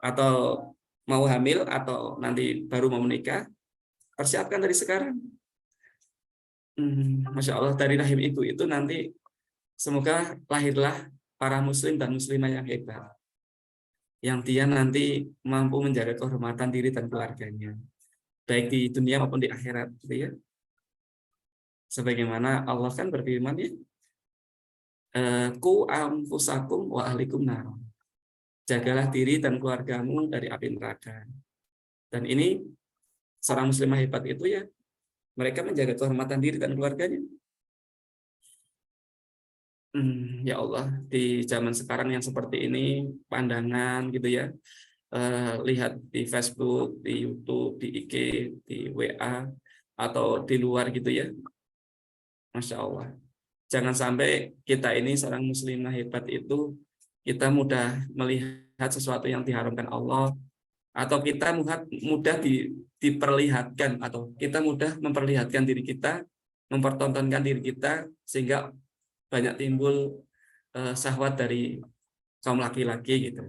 atau mau hamil atau nanti baru mau menikah, persiapkan dari sekarang. Masya Allah, dari rahim ibu itu nanti semoga lahirlah para muslim dan muslimah yang hebat, yang dia nanti mampu menjaga kehormatan diri dan keluarganya, baik di dunia maupun di akhirat gitu ya. Sebagaimana Allah kan berfirman ya, ku anfusakum wa ahlikum nar. Jagalah diri dan keluargamu dari api neraka. Dan ini seorang muslimah hebat itu ya, mereka menjaga kehormatan diri dan keluarganya. Ya Allah, di zaman sekarang yang seperti ini, pandangan gitu ya, lihat di Facebook, di YouTube, di IG, di WA, atau di luar gitu ya, Masya Allah. Jangan sampai kita ini seorang muslimah hebat itu, kita mudah melihat sesuatu yang diharamkan Allah, atau kita mudah diperlihatkan, atau kita mudah memperlihatkan diri kita, mempertontonkan diri kita, sehingga banyak timbul syahwat dari kaum laki-laki gitu.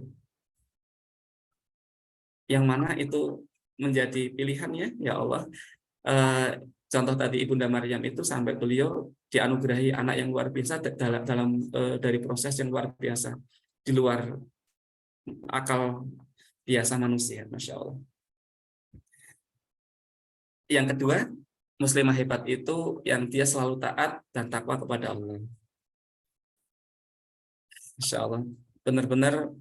Yang mana itu menjadi pilihannya, ya Allah. Contoh tadi Ibunda Maryam itu sampai beliau dianugerahi anak yang luar biasa dalam dari proses yang luar biasa, di luar akal biasa manusia, Masya Allah. Yang kedua, muslimah hebat itu yang dia selalu taat dan takwa kepada Allah. Masya Allah, benar-benar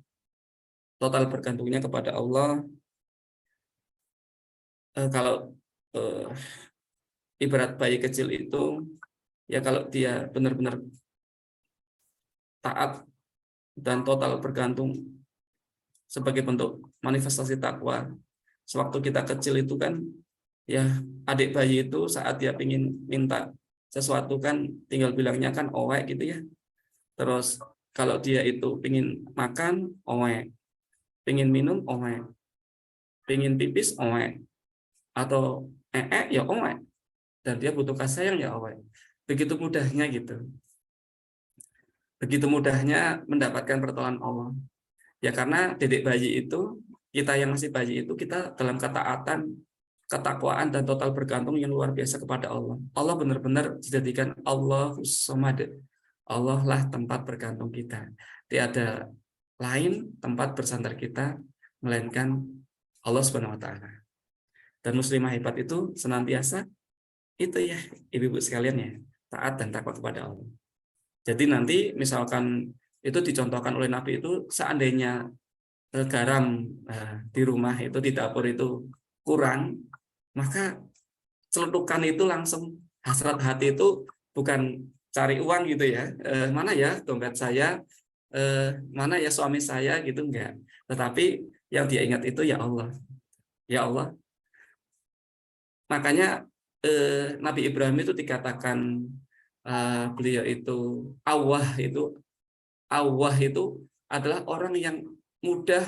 total bergantungnya kepada Allah. Kalau ibarat bayi kecil itu, ya kalau dia benar-benar taat dan total bergantung sebagai bentuk manifestasi takwa. Sewaktu kita kecil itu kan, ya adik bayi itu saat dia ingin minta sesuatu kan tinggal bilangnya kan owek gitu ya. Terus kalau dia itu ingin makan owek, ingin minum owek, ingin pipis owek, atau ya owek, dan dia butuh kasih sayang ya owek. Begitu mudahnya gitu. Begitu mudahnya mendapatkan pertolongan Allah. Ya karena dedek bayi itu, kita yang masih bayi itu, kita dalam ketaatan, ketakwaan, dan total bergantung yang luar biasa kepada Allah. Allah benar-benar dijadikan Allahus Samad. Allah lah tempat bergantung kita. Tiada lain tempat bersandar kita, melainkan Allah Subhanahu wa Ta'ala. Dan muslimah hebat itu senantiasa itu ya, ibu-ibu sekalian ya, taat dan takwa kepada Allah. Jadi nanti misalkan itu dicontohkan oleh Nabi itu, seandainya garam di rumah itu, di dapur itu kurang, maka celetukan itu langsung hasrat hati itu bukan cari uang gitu ya, mana ya dompet saya, mana ya suami saya gitu, enggak. Tetapi yang dia ingat itu ya Allah, ya Allah. Makanya Nabi Ibrahim itu dikatakan beliau itu Allah itu adalah orang yang mudah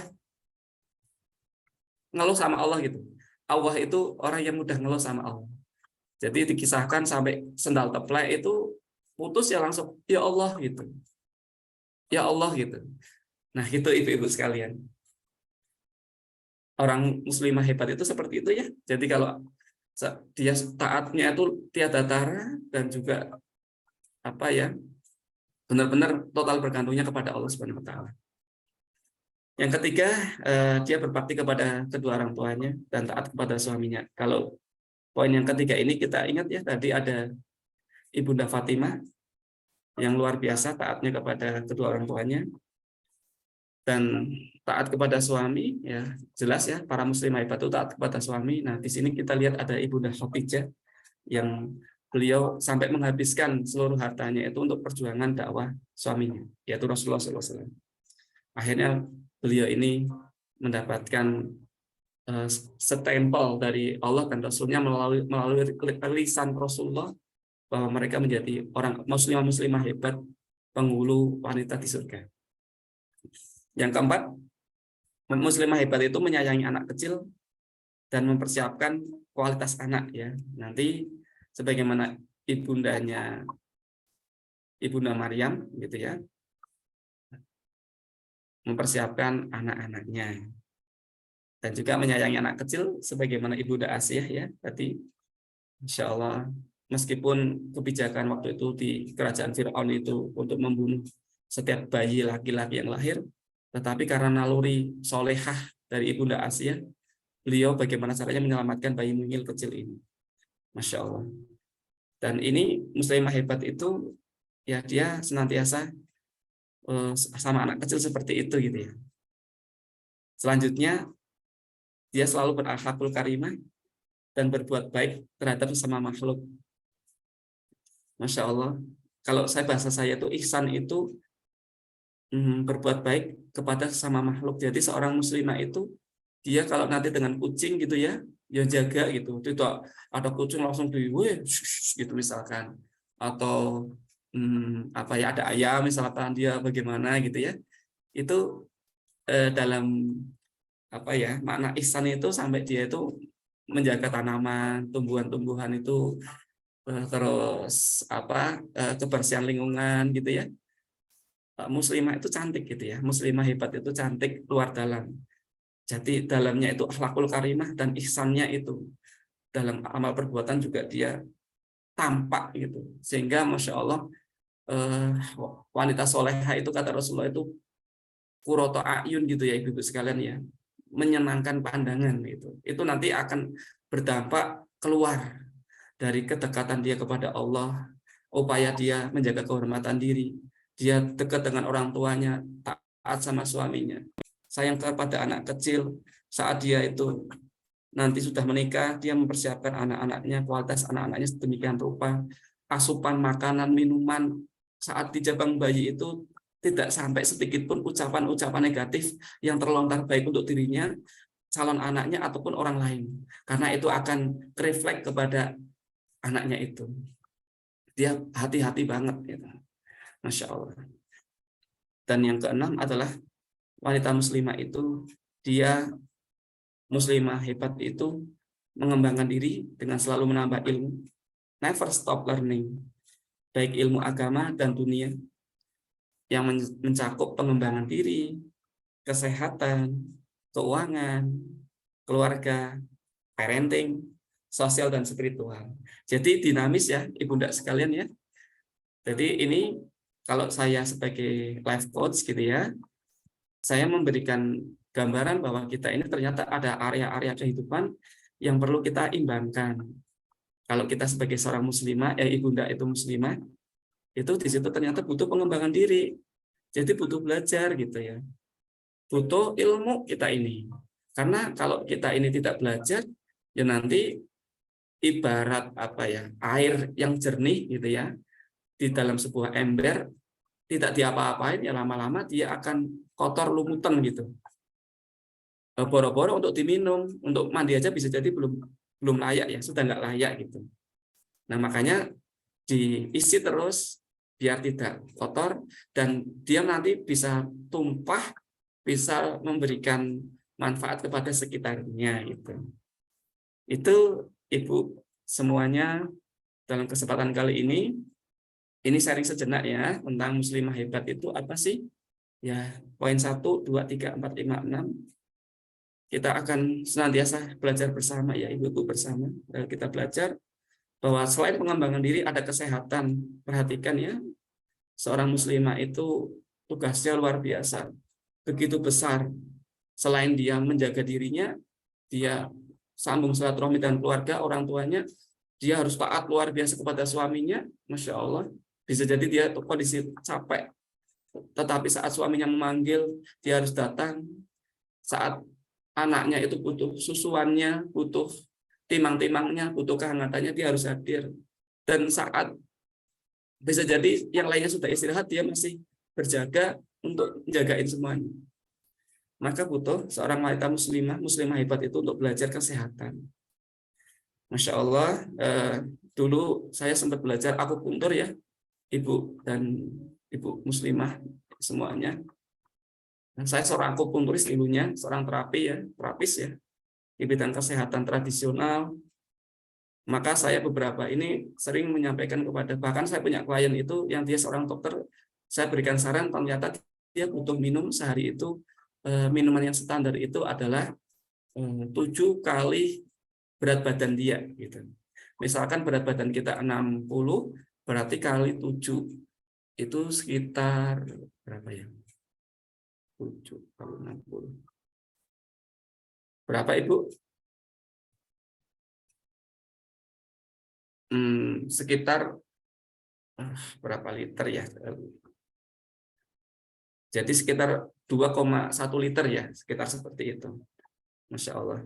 ngeluh sama Allah gitu. Allah itu orang yang mudah ngeluh sama Allah. Jadi dikisahkan sampai sendal teplek itu putus ya langsung ya Allah gitu. Ya Allah gitu. Nah, itu ibu-ibu sekalian. Orang muslimah hebat itu seperti itu ya. Jadi kalau dia taatnya itu tiada tara, dan juga apa ya, benar-benar total bergantungnya kepada Allah Subhanahu wa Ta'ala. Yang ketiga, dia berbakti kepada kedua orang tuanya dan taat kepada suaminya. Kalau Poin yang ketiga ini kita ingat ya, tadi ada Ibunda Fatimah yang luar biasa taatnya kepada kedua orang tuanya dan taat kepada suami, ya jelas ya, para muslimah hebat itu taat kepada suami. Nah, di sini kita lihat ada Ibunda Khadijah yang beliau sampai menghabiskan seluruh hartanya itu untuk perjuangan dakwah suaminya, yaitu Rasulullah SAW. Akhirnya beliau ini mendapatkan stempel dari Allah dan Rasulnya melalui lisan Rasulullah bahwa mereka menjadi orang muslimah hebat, penghulu wanita di surga. Yang keempat, muslimah hebat itu menyayangi anak kecil dan mempersiapkan kualitas anak, ya. Nanti sebagaimana Ibunda Maryam gitu ya, mempersiapkan anak-anaknya. Dan juga menyayangi anak kecil sebagaimana Ibunda Asiyah ya tadi. Insya Allah, meskipun kebijakan waktu itu di kerajaan Fir'aun itu untuk membunuh setiap bayi laki-laki yang lahir, tetapi karena naluri solehah dari Ibunda Asiyah, beliau bagaimana caranya menyelamatkan bayi mungil kecil ini. Masya Allah. Dan ini muslimah hebat itu ya, dia senantiasa sama anak kecil seperti itu gitu ya. Selanjutnya, dia selalu berakhlakul karimah dan berbuat baik terhadap sesama makhluk. Masya Allah. Kalau bahasa saya itu ihsan itu berbuat baik kepada sesama makhluk. Jadi seorang muslimah itu dia kalau nanti dengan kucing gitu ya, dia jaga gitu. Itu ada kucing langsung gitu misalkan. Atau ada ayam misalkan, dia bagaimana gitu ya. Itu dalam makna ihsan itu sampai dia itu menjaga tanaman, tumbuhan-tumbuhan itu, terus kebersihan lingkungan gitu ya. Muslimah itu cantik gitu ya, muslimah hebat itu cantik luar dalam. Jadi dalamnya itu akhlakul karimah dan ihsannya itu dalam amal perbuatan juga dia tampak gitu, sehingga masya Allah wanita solehah itu kata Rasulullah itu qurratu a'yun gitu ya ibu-ibu sekalian ya, menyenangkan pandangan gitu. Itu nanti akan berdampak keluar dari kedekatan dia kepada Allah, upaya dia menjaga kehormatan diri, dia dekat dengan orang tuanya, taat sama suaminya, sayang kepada anak kecil. Saat dia itu nanti sudah menikah, dia mempersiapkan anak-anaknya, kualitas anak-anaknya sedemikian rupa, asupan makanan, minuman, saat di jabang bayi itu tidak sampai sedikit pun ucapan-ucapan negatif yang terlontar baik untuk dirinya, calon anaknya, ataupun orang lain. Karena itu akan refleks kepada anaknya itu. Dia hati-hati banget. Gitu. Masya Allah. Dan yang keenam adalah wanita muslimah itu, dia muslimah hebat itu mengembangkan diri dengan selalu menambah ilmu. Never stop learning. Baik ilmu agama dan dunia, yang mencakup pengembangan diri, kesehatan, keuangan, keluarga, parenting, sosial, dan spiritual. Jadi dinamis ya, ibunda sekalian ya. Jadi ini kalau saya sebagai life coach gitu ya, saya memberikan gambaran bahwa kita ini ternyata ada area-area kehidupan yang perlu kita imbangkan. Kalau kita sebagai seorang muslimah, ibunda itu muslimah, itu di situ ternyata butuh pengembangan diri. Jadi butuh belajar gitu ya. Butuh ilmu kita ini. Karena kalau kita ini tidak belajar, ya nanti ibarat air yang jernih gitu ya, di dalam sebuah ember, tidak diapa-apain, ya lama-lama dia akan kotor lumutan gitu. Boro-boro untuk diminum, untuk mandi aja bisa jadi belum layak ya, sudah nggak layak gitu. Nah makanya diisi terus biar tidak kotor, dan dia nanti bisa tumpah, bisa memberikan manfaat kepada sekitarnya gitu. Itu Ibu semuanya dalam kesempatan kali ini sharing sejenak ya tentang muslimah hebat itu apa sih? Ya, poin 1, 2, 3, 4, 5, 6. Kita akan senantiasa belajar bersama ya, Ibu-ibu bersama. Kita belajar bahwa selain pengembangan diri ada kesehatan. Perhatikan ya, seorang muslimah itu tugasnya luar biasa, begitu besar. Selain dia menjaga dirinya, dia sambung silaturahmi dengan keluarga, orang tuanya, dia harus taat luar biasa kepada suaminya, Masya Allah. Bisa jadi dia kondisi capek, tetapi saat suaminya memanggil, dia harus datang. Saat anaknya itu butuh susuannya, butuh timang-timangnya, butuh kehangatannya, dia harus hadir. Dan saat bisa jadi yang lainnya sudah istirahat, dia masih berjaga untuk menjagain semuanya. Maka butuh seorang wanita muslimah hebat itu untuk belajar kesehatan. Masya Allah, dulu saya sempat belajar akupuntur ya, Ibu dan Ibu muslimah semuanya. Dan saya seorang akupunturis dulunya, seorang terapis ya, di bidang kesehatan tradisional. Maka saya beberapa ini sering menyampaikan kepada, bahkan saya punya klien itu yang dia seorang dokter, saya berikan saran ternyata dia butuh minum sehari itu, minuman yang standar itu adalah 7 kali berat badan dia gitu. Misalkan berat badan kita 60, berarti kali 7 itu sekitar berapa ya? 7 kali 60. Berapa Ibu? Sekitar berapa liter ya? Jadi sekitar 2,1 liter ya, sekitar seperti itu. Masya Allah.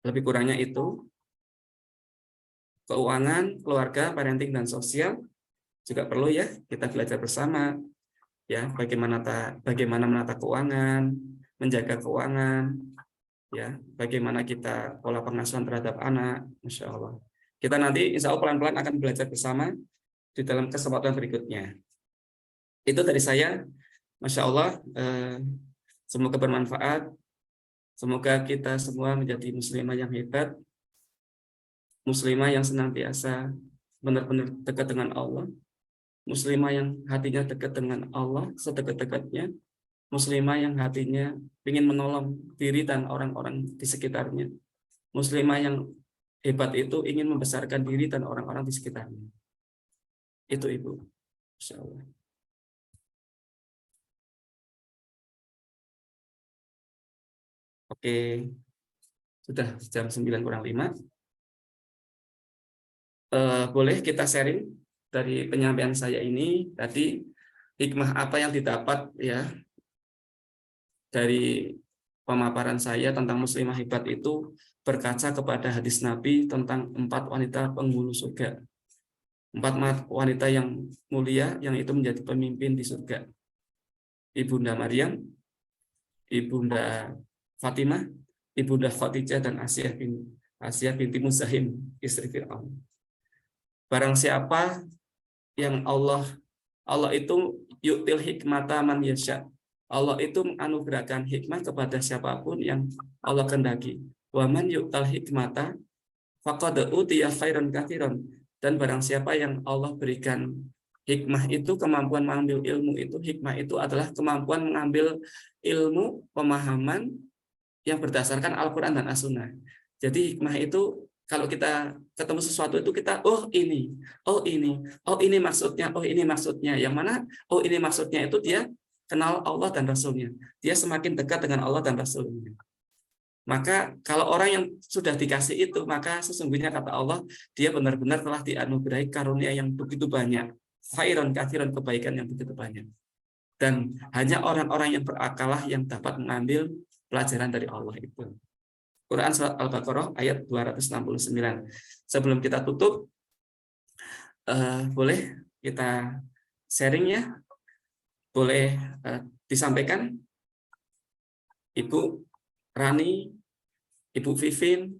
Lebih kurangnya itu. Keuangan, keluarga, parenting, dan sosial juga perlu ya kita belajar bersama. Ya, bagaimana menata keuangan, menjaga keuangan, ya, bagaimana kita pola pengasuhan terhadap anak, Masya Allah. Kita nanti insya Allah pelan-pelan akan belajar bersama di dalam kesempatan berikutnya. Itu dari saya, Masya Allah. Semoga bermanfaat. Semoga kita semua menjadi muslimah yang hebat, muslimah yang senantiasa benar-benar dekat dengan Allah, muslimah yang hatinya dekat dengan Allah sedekat-dekatnya, muslimah yang hatinya ingin menolong diri dan orang-orang di sekitarnya, muslimah yang hebat itu ingin membesarkan diri dan orang-orang di sekitarnya. Itu Ibu, Insya Allah. Oke, sudah jam 9:05. Boleh kita sharing dari penyampaian saya ini tadi, hikmah apa yang didapat ya dari pemaparan saya tentang muslimah hebat itu berkaca kepada hadis Nabi tentang 4 wanita penghulu surga, 4 wanita yang mulia yang itu menjadi pemimpin di surga. Ibunda Maryam, Ibunda Fatimah, Ibunda Khadijah, dan Asia binti Muzahim, istri Fir'aun. Barang siapa yang Allah itu yu'til hikmata man yasha. Allah itu menganugerahkan hikmah kepada siapapun yang Allah kehendaki. Wa man yu'tal hikmata faqad utiya khairan katsiran. Dan barang siapa yang Allah berikan hikmah itu, kemampuan mengambil ilmu itu, hikmah itu adalah kemampuan mengambil ilmu, pemahaman yang berdasarkan Al-Quran dan As-Sunnah. Jadi hikmah itu kalau kita ketemu sesuatu itu kita oh ini maksudnya, oh ini maksudnya. Yang mana oh ini maksudnya itu dia kenal Allah dan Rasulnya. Dia semakin dekat dengan Allah dan Rasulnya. Maka kalau orang yang sudah dikasih itu, maka sesungguhnya kata Allah, dia benar-benar telah dianugerahi karunia yang begitu banyak. Khairan katsiran, kebaikan yang begitu banyak. Dan hanya orang-orang yang berakalah yang dapat mengambil pelajaran dari Allah itu. Quran surat Al-Baqarah ayat 269. Sebelum kita tutup, boleh kita sharing ya? Boleh disampaikan? Ibu Rani, Ibu Vivin,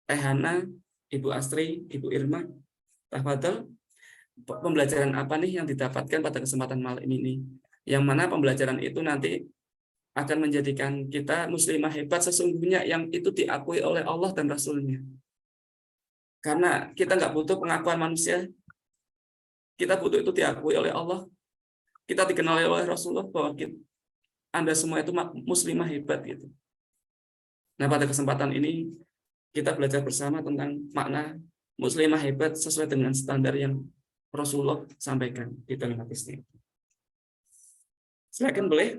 Teh Hana, Ibu Astri, Ibu Irma, tafadhol. Pembelajaran apa nih yang didapatkan pada kesempatan malam ini? Yang mana pembelajaran itu nanti akan menjadikan kita muslimah hebat sesungguhnya yang itu diakui oleh Allah dan Rasulnya. Karena kita nggak butuh pengakuan manusia, kita butuh itu diakui oleh Allah. Kita dikenal oleh Rasulullah bahwa Anda semua itu muslimah hebat gitu. Nah, pada kesempatan ini kita belajar bersama tentang makna muslimah hebat sesuai dengan standar yang Rasulullah sampaikan di dalam hadisnya. Silakan boleh.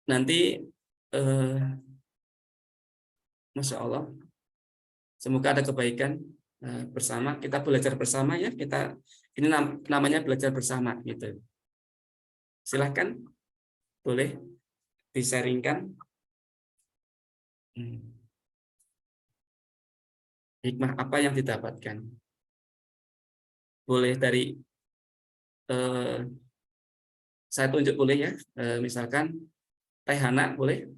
Nanti Masya Allah. Semoga ada kebaikan bersama. Kita belajar bersama ya. Ini namanya belajar bersama gitu. Silahkan, boleh di-sharingkan. Hikmah apa yang didapatkan? Boleh dari saya tunjuk boleh ya. Misalkan Teh Hana boleh.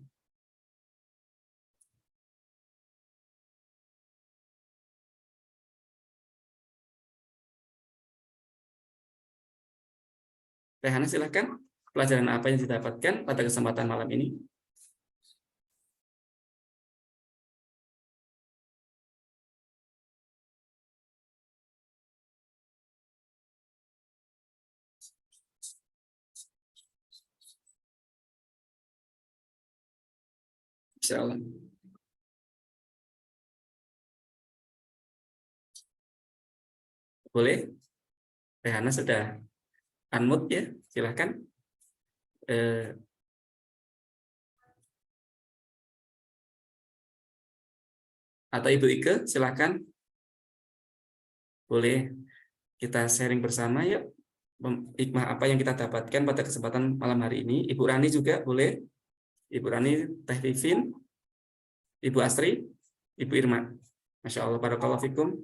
Teh Hana silahkan. Pelajaran apa yang didapatkan pada kesempatan malam ini? Insya Allah. Boleh? Teh Hana sudah unmute ya, silahkan. Atau Ibu Ike, silahkan. Boleh kita sharing bersama yuk. Hikmah apa yang kita dapatkan pada kesempatan malam hari ini. Ibu Rani juga boleh. Ibu Rani, Teh Vivin, Ibu Astri, Ibu Irma. Masya Allah, barakallahu fikum.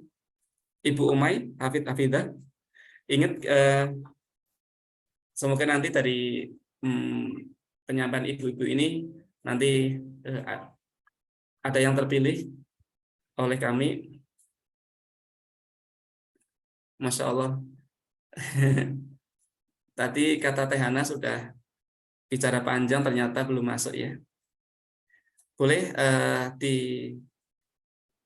Ibu Umay, Hafid Hafidah. Ingat, semoga nanti dari penyampaian ibu-ibu ini nanti ada yang terpilih oleh kami. Masya Allah. Tadi kata Teh Hana sudah bicara panjang, ternyata belum masuk ya. Boleh di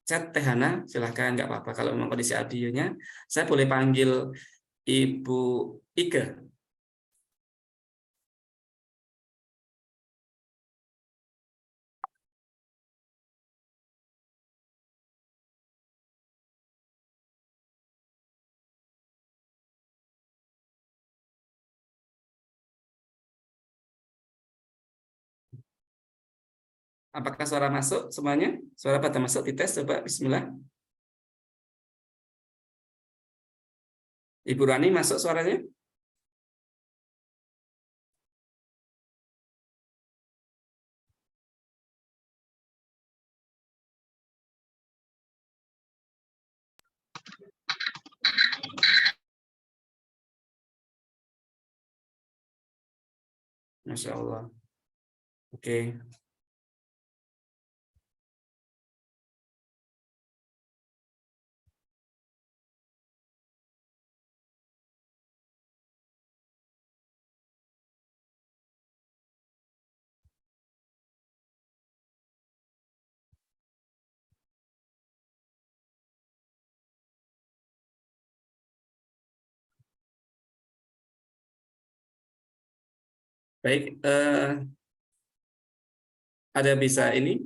chat Teh Hana, silahkan, nggak apa-apa. Kalau memang kondisi audionya, saya boleh panggil Ibu Ike. Apakah suara masuk semuanya? Suara pada masuk, dites coba, bismillah. Ibu Rani masuk suaranya? Masya Allah. Oke. Baik, ada bisa ini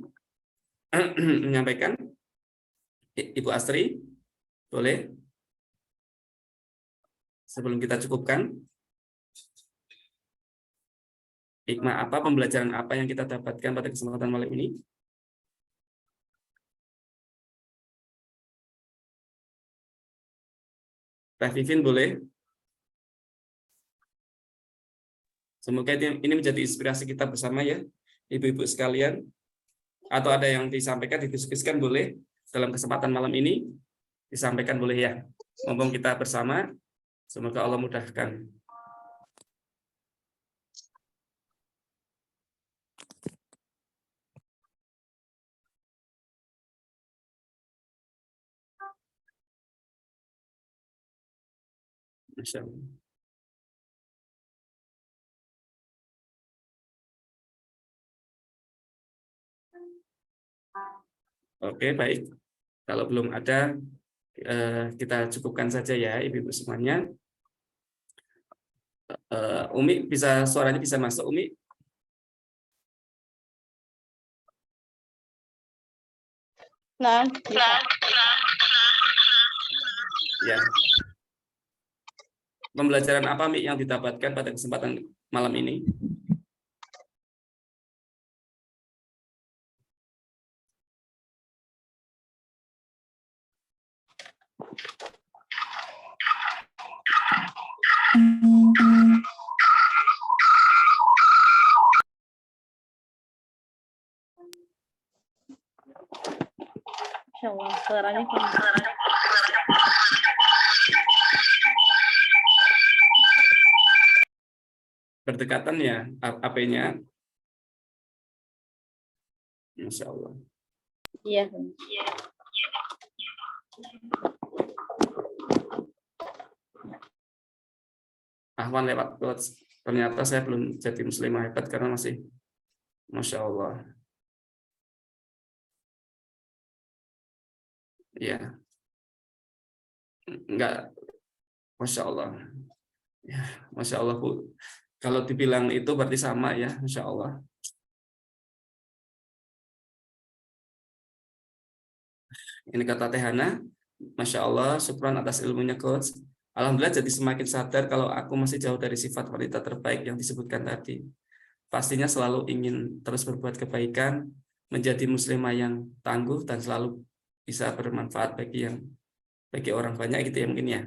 menyampaikan? Ibu Astri, boleh? Sebelum kita cukupkan, hikmah apa, pembelajaran apa yang kita dapatkan pada kesempatan malam ini? Teh Vivin boleh? Semoga ini menjadi inspirasi kita bersama ya, ibu-ibu sekalian. Atau ada yang disampaikan, didiskusikan boleh dalam kesempatan malam ini, disampaikan boleh ya. Mumpung kita bersama, semoga Allah mudahkan. Masya Allah. Oke, baik. Kalau belum ada, kita cukupkan saja ya, ibu-ibu semuanya. Umi, suaranya bisa masuk, Umi? Nah, Ya. Pembelajaran apa, Mi, yang didapatkan pada kesempatan malam ini? Masya Allah, suaranya kurang. Berdekatan ya HP-nya. Masya Allah. Iya. Ahwan lewat quotes. Ternyata saya belum jadi muslimah hebat karena masih Masya Allah. Ya. Enggak. Masya Allah. Ya, Masya Allah, Bu. Kalau dibilang itu berarti sama ya, Masya Allah. Ini kata Tehana, Masya Allah, syukran atas ilmunya Coach. Alhamdulillah jadi semakin sadar kalau aku masih jauh dari sifat wanita terbaik yang disebutkan tadi. Pastinya selalu ingin terus berbuat kebaikan, menjadi muslimah yang tangguh dan selalu bisa bermanfaat bagi orang banyak gitu ya mungkin ya.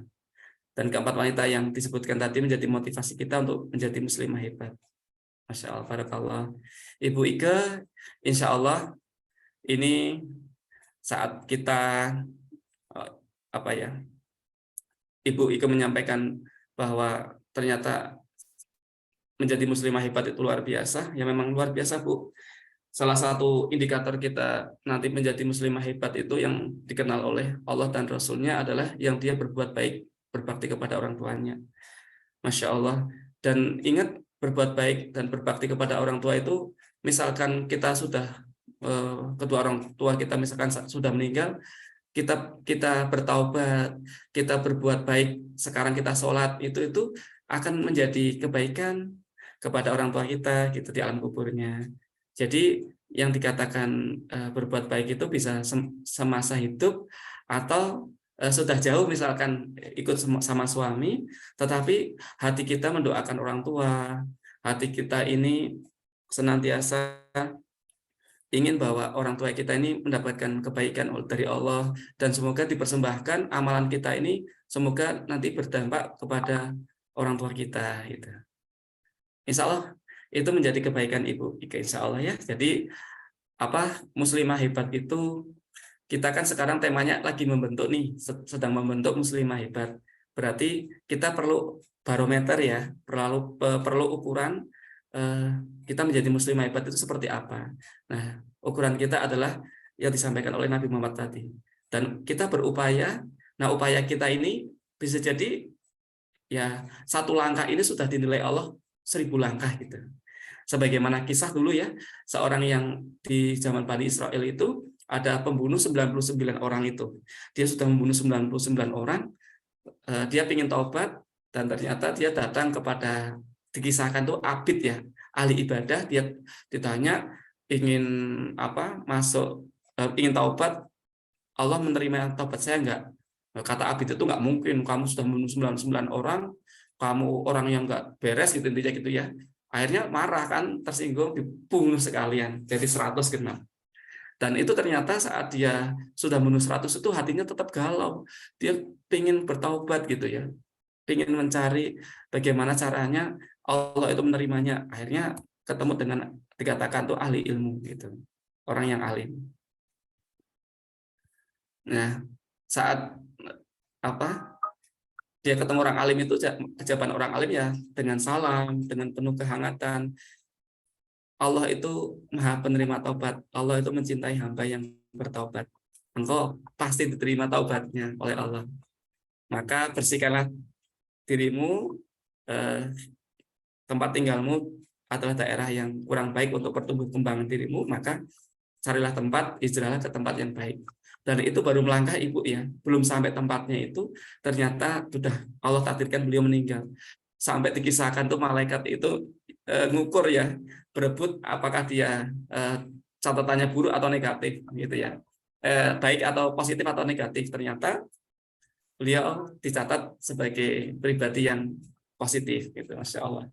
Dan keempat wanita yang disebutkan tadi menjadi motivasi kita untuk menjadi muslimah hebat. Masya Allah, barakallah. Ibu Ike, insya Allah ini saat kita Ibu Ike menyampaikan bahwa ternyata menjadi muslimah hebat itu luar biasa, ya memang luar biasa Bu. Salah satu indikator kita nanti menjadi muslimah hebat itu yang dikenal oleh Allah dan Rasul-Nya adalah yang dia berbuat baik, berbakti kepada orang tuanya. Masya Allah. Dan ingat, berbuat baik dan berbakti kepada orang tua itu, misalkan kita sudah kedua orang tua kita misalkan sudah meninggal, kita bertaubat, kita berbuat baik, sekarang kita sholat, itu akan menjadi kebaikan kepada orang tua kita gitu di alam kuburnya. Jadi yang dikatakan berbuat baik itu bisa semasa hidup atau sudah jauh misalkan ikut sama suami, tetapi hati kita mendoakan orang tua, hati kita ini senantiasa ingin bahwa orang tua kita ini mendapatkan kebaikan dari Allah, dan semoga dipersembahkan amalan kita ini semoga nanti berdampak kepada orang tua kita gitu. Insya Allah itu menjadi kebaikan Ibu Ika, insya Allah ya. Jadi muslimah hebat itu, kita kan sekarang temanya lagi membentuk nih, sedang membentuk muslimah hebat. Berarti kita perlu barometer ya, perlu ukuran kita menjadi muslimah hebat itu seperti apa. Nah, ukuran kita adalah yang disampaikan oleh Nabi Muhammad tadi. Dan kita berupaya, nah upaya kita ini bisa jadi ya satu langkah ini sudah dinilai Allah 1000 langkah gitu. Sebagaimana kisah dulu ya, seorang yang di zaman Bani Israel itu ada pembunuh 99 orang itu. Dia sudah membunuh 99 orang, dia ingin taubat, dan ternyata dia datang kepada, dikisahkan tuh abid ya, ahli ibadah, dia ditanya ingin ingin taubat, Allah menerima taubat saya enggak? Kata abid itu enggak mungkin, kamu sudah membunuh 99 orang, kamu orang yang enggak beres gitu intinya gitu ya. Akhirnya marah kan, tersinggung, dibunuh sekalian, jadi 100 genap. Dan itu ternyata saat dia sudah membunuh 100 itu hatinya tetap galau. Dia ingin bertaubat gitu ya. Ingin mencari bagaimana caranya Allah itu menerimanya. Akhirnya ketemu dengan dikatakan tuh ahli ilmu gitu. Orang yang alim. Nah, saat dia ketemu orang alim itu, jawaban orang alim ya dengan salam, dengan penuh kehangatan. Allah itu Maha penerima taubat. Allah itu mencintai hamba yang bertaubat. Engkau pasti diterima taubatnya oleh Allah. Maka bersihkanlah dirimu, tempat tinggalmu adalah daerah yang kurang baik untuk pertumbuh kembangan dirimu, maka carilah tempat, hijrahlah ke tempat yang baik. Dan itu baru melangkah Ibu ya, belum sampai tempatnya itu ternyata sudah Allah takdirkan beliau meninggal. Sampai dikisahkan tuh malaikat itu ngukur ya, berebut apakah dia catatannya buruk atau negatif gitu ya, baik atau positif atau negatif. Ternyata beliau dicatat sebagai pribadi yang positif gitu, Masya Allah.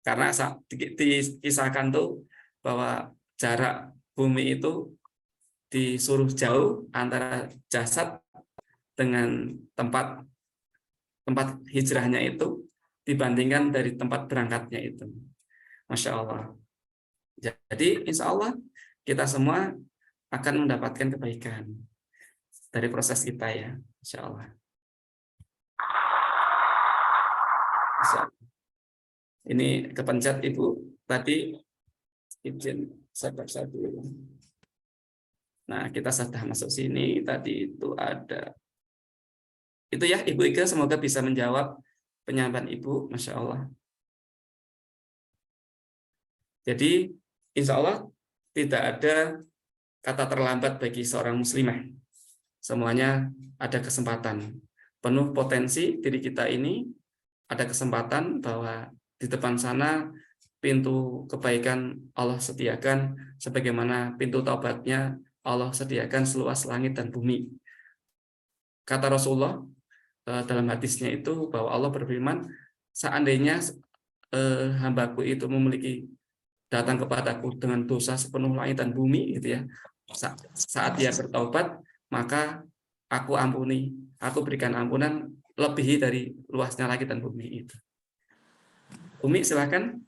Karena dikisahkan tuh bahwa jarak bumi itu disuruh jauh antara jasad dengan tempat hijrahnya itu dibandingkan dari tempat berangkatnya itu. Masya Allah. Jadi insya Allah kita semua akan mendapatkan kebaikan dari proses kita ya, insya Allah. Insya Allah. Ini kepencet Ibu tadi, izin sabar dulu. Nah, kita sudah masuk sini. Tadi itu ada itu ya, Ibu Ike, semoga bisa menjawab penyampaian Ibu, Masya Allah. Jadi insya Allah tidak ada kata terlambat bagi seorang muslimah. Semuanya ada kesempatan. Penuh potensi diri kita ini, ada kesempatan bahwa di depan sana pintu kebaikan Allah sediakan, sebagaimana pintu taubatnya Allah sediakan seluas langit dan bumi. Kata Rasulullah dalam hadisnya itu bahwa Allah berfirman, seandainya hambaku itu memiliki datang kepadaku dengan dosa sepenuh langit dan bumi, gitu ya, saat dia bertaubat, maka aku ampuni, aku berikan ampunan lebih dari luasnya langit dan bumi itu. Umi, silakan,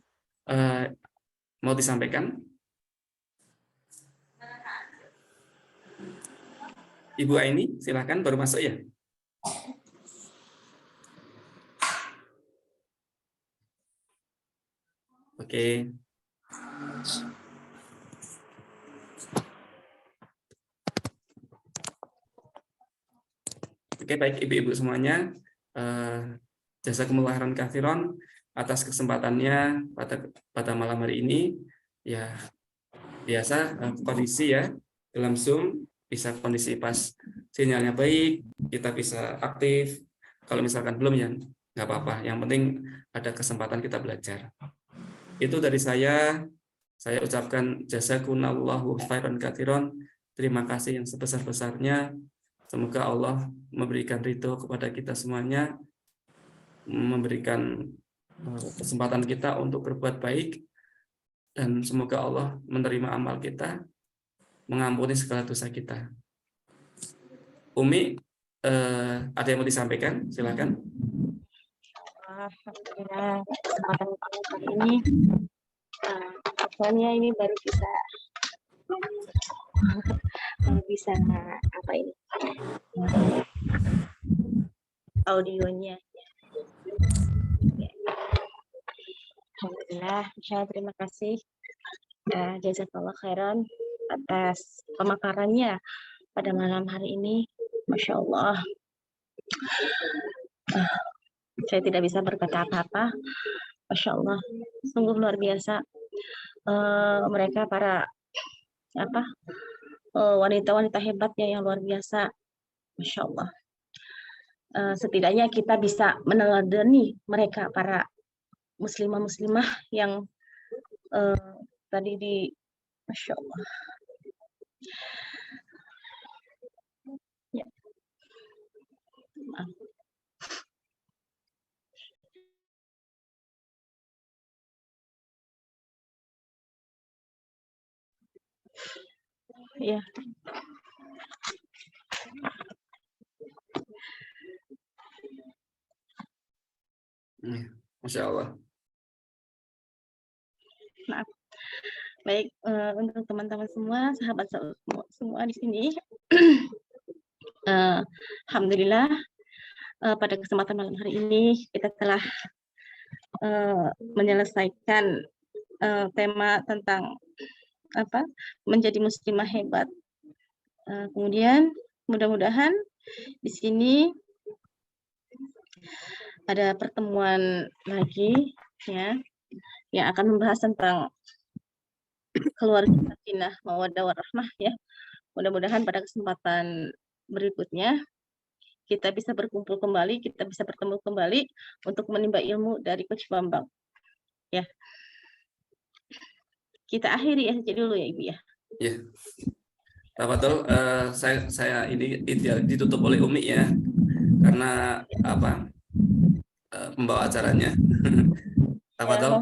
mau disampaikan? Ibu Aini, silakan, baru masuk ya. Oke. Oke, baik ibu-ibu semuanya, jazakumullah khairan katsiran atas kesempatannya pada malam hari ini. Ya, biasa kondisi ya dalam Zoom bisa kondisi pas sinyalnya baik, kita bisa aktif. Kalau misalkan belum ya nggak apa-apa. Yang penting ada kesempatan kita belajar. Itu dari saya ucapkan jazakumullahu khairan katsiran. Terima kasih yang sebesar-besarnya. Semoga Allah memberikan ridho kepada kita semuanya, memberikan kesempatan kita untuk berbuat baik, dan semoga Allah menerima amal kita, mengampuni segala dosa kita. Umi, ada yang mau disampaikan? Silakan. Alhamdulillah, kesempatan kali ini, soalnya ini baru bisa apa ini audionya. Alhamdulillah, insya terima kasih jazakallah khairan atas pemakarannya pada malam hari ini. Masya Allah, saya tidak bisa berkata apa-apa. Masya Allah, sungguh luar biasa. Mereka para wanita-wanita hebatnya yang luar biasa. Masya Allah. Setidaknya kita bisa meneladani mereka, para muslimah-muslimah yang tadi di Masya Allah. Ya. Maaf. Ya. Masya Allah. Maaf. Baik, untuk teman-teman semua, sahabat semua di sini, alhamdulillah pada kesempatan malam hari ini kita telah menyelesaikan tema tentang menjadi muslimah hebat. Kemudian mudah-mudahan di sini ada pertemuan lagi ya yang akan membahas tentang keluarga sakinah mawaddah warahmah ya. Mudah-mudahan pada kesempatan berikutnya kita bisa berkumpul kembali, kita bisa bertemu kembali untuk menimba ilmu dari Coach Bambang. Ya. Kita akhiri ya dulu ya Ibu ya. Ya. Betul, saya ini ditutup oleh Umi ya. Karena membawa acaranya. Betul.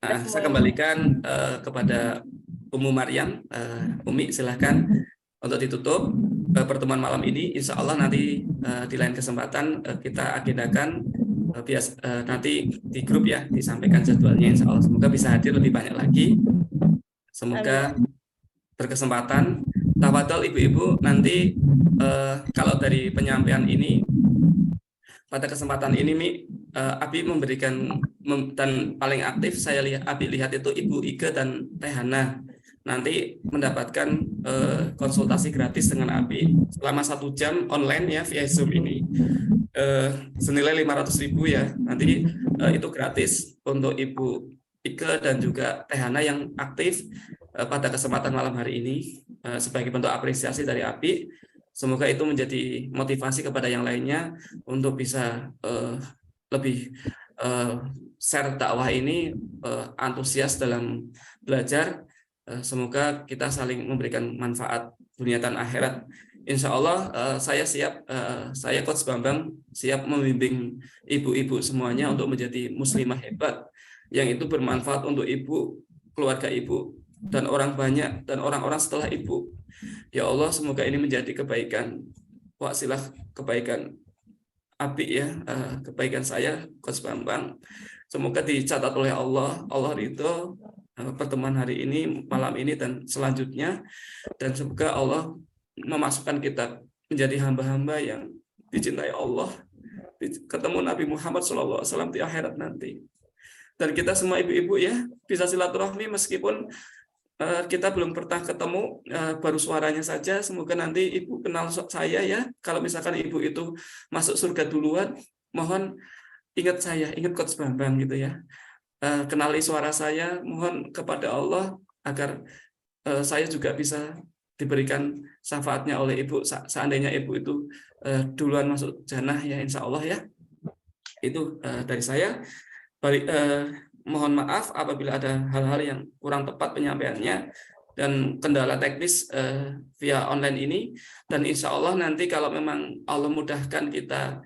Saya kembalikan kepada Ummu Maryam. Umi silahkan untuk ditutup. pertemuan malam ini, insya Allah nanti di lain kesempatan kita agendakan nanti di grup ya, disampaikan jadwalnya, insya Allah. Semoga bisa hadir lebih banyak lagi. Semoga berkesempatan. Tafadhol ibu-ibu, nanti kalau dari penyampaian ini, pada kesempatan ini Mi, Abi memberikan dan paling aktif saya lihat Abi lihat itu Ibu Ike dan Teh Hana. Nanti mendapatkan konsultasi gratis dengan Abi selama 1 jam online ya via Zoom ini, senilai 500.000 ya. Nanti itu gratis untuk Ibu Ike dan juga Teh Hana yang aktif pada kesempatan malam hari ini, sebagai bentuk apresiasi dari Abi. Semoga itu menjadi motivasi kepada yang lainnya untuk bisa lebih share dakwah ini, antusias dalam belajar. Semoga kita saling memberikan manfaat dunia dan akhirat. Insya Allah saya siap, saya Coach Bambang siap membimbing ibu-ibu semuanya untuk menjadi muslimah hebat yang itu bermanfaat untuk ibu, keluarga ibu, dan orang banyak, dan orang-orang setelah ibu. Ya Allah, semoga ini menjadi kebaikan, wasilah kebaikan Abi ya, kebaikan saya, Coach Bambang. Semoga dicatat oleh Allah, Allah ridho pertemuan hari ini, malam ini, dan selanjutnya. Dan semoga Allah memasukkan kita menjadi hamba-hamba yang dicintai Allah, ketemu Nabi Muhammad SAW di akhirat nanti. Dan kita semua ibu-ibu ya, bisa silaturahmi meskipun kita belum pernah ketemu, baru suaranya saja. Semoga nanti ibu kenal saya ya. Kalau misalkan ibu itu masuk surga duluan, mohon ingat saya, ingat Coach Bambang gitu ya. Kenali suara saya, mohon kepada Allah agar saya juga bisa diberikan syafaatnya oleh ibu. Seandainya ibu itu duluan masuk jannah ya, insya Allah ya. Itu dari saya. Mohon maaf apabila ada hal-hal yang kurang tepat penyampaiannya dan kendala teknis via online ini. Dan insya Allah nanti kalau memang Allah mudahkan kita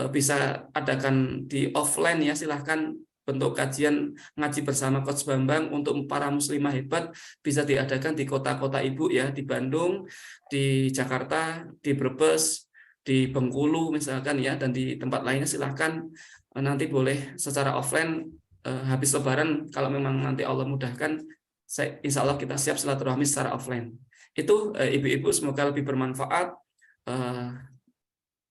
bisa adakan di offline ya, silahkan bentuk kajian ngaji bersama Coach Bambang untuk para muslimah hebat bisa diadakan di kota-kota ibu ya, di Bandung, di Jakarta, di Brebes, di Bengkulu misalkan ya, dan di tempat lainnya silahkan nanti boleh secara offline habis Lebaran kalau memang nanti Allah mudahkan, insya Allah kita siap silaturahmi secara offline. Itu ibu-ibu, semoga lebih bermanfaat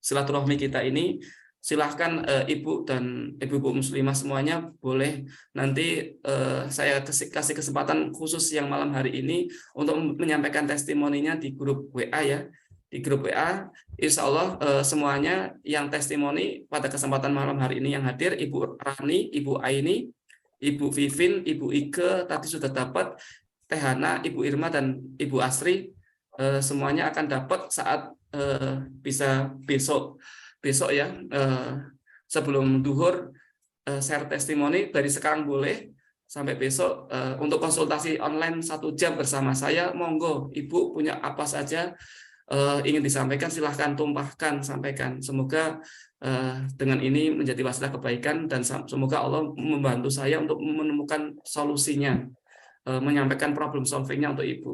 silaturahmi kita ini. Silahkan ibu dan ibu-ibu muslimah semuanya boleh nanti saya kasih kesempatan khusus yang malam hari ini untuk menyampaikan testimoninya di grup WA ya. Di grup WA, insya Allah semuanya yang testimoni pada kesempatan malam hari ini yang hadir, Ibu Rani, Ibu Aini, Ibu Vivin, Ibu Ike tadi sudah dapat, Teh Hana, Ibu Irma, dan Ibu Asri, semuanya akan dapat saat bisa besok ya, sebelum duhur, share testimoni dari sekarang boleh sampai besok. Untuk konsultasi online 1 jam bersama saya, monggo ibu punya apa saja ingin disampaikan, silahkan tumpahkan, sampaikan. Semoga dengan ini menjadi wasilah kebaikan dan semoga Allah membantu saya untuk menemukan solusinya, menyampaikan problem solvingnya untuk ibu.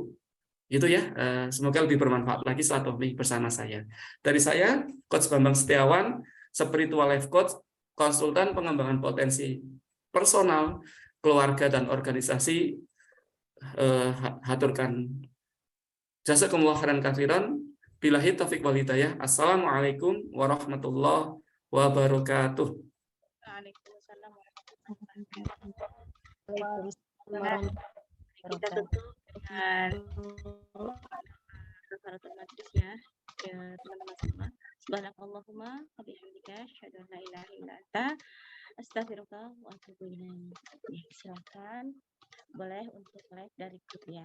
Gitu ya, semoga lebih bermanfaat lagi silaturahmi bersama saya. Dari saya, Coach Bambang Setiawan, Spiritual Life Coach, konsultan pengembangan potensi personal, keluarga, dan organisasi. Haturkan jazakumullah khairan katsiran. Billahi taufiq wal hidayah. Assalamualaikum warahmatullahi wabarakatuh. Waalaikumsalam warahmatullahi wabarakatuh. Kita tutup dengan kafaratul majlis ya, teman-teman semua. Subhanakallahumma wa bihamdika asyhadu an la ilaha illa anta astaghfiruka wa atubu ilaik. Silakan boleh untuk live dari grup ya.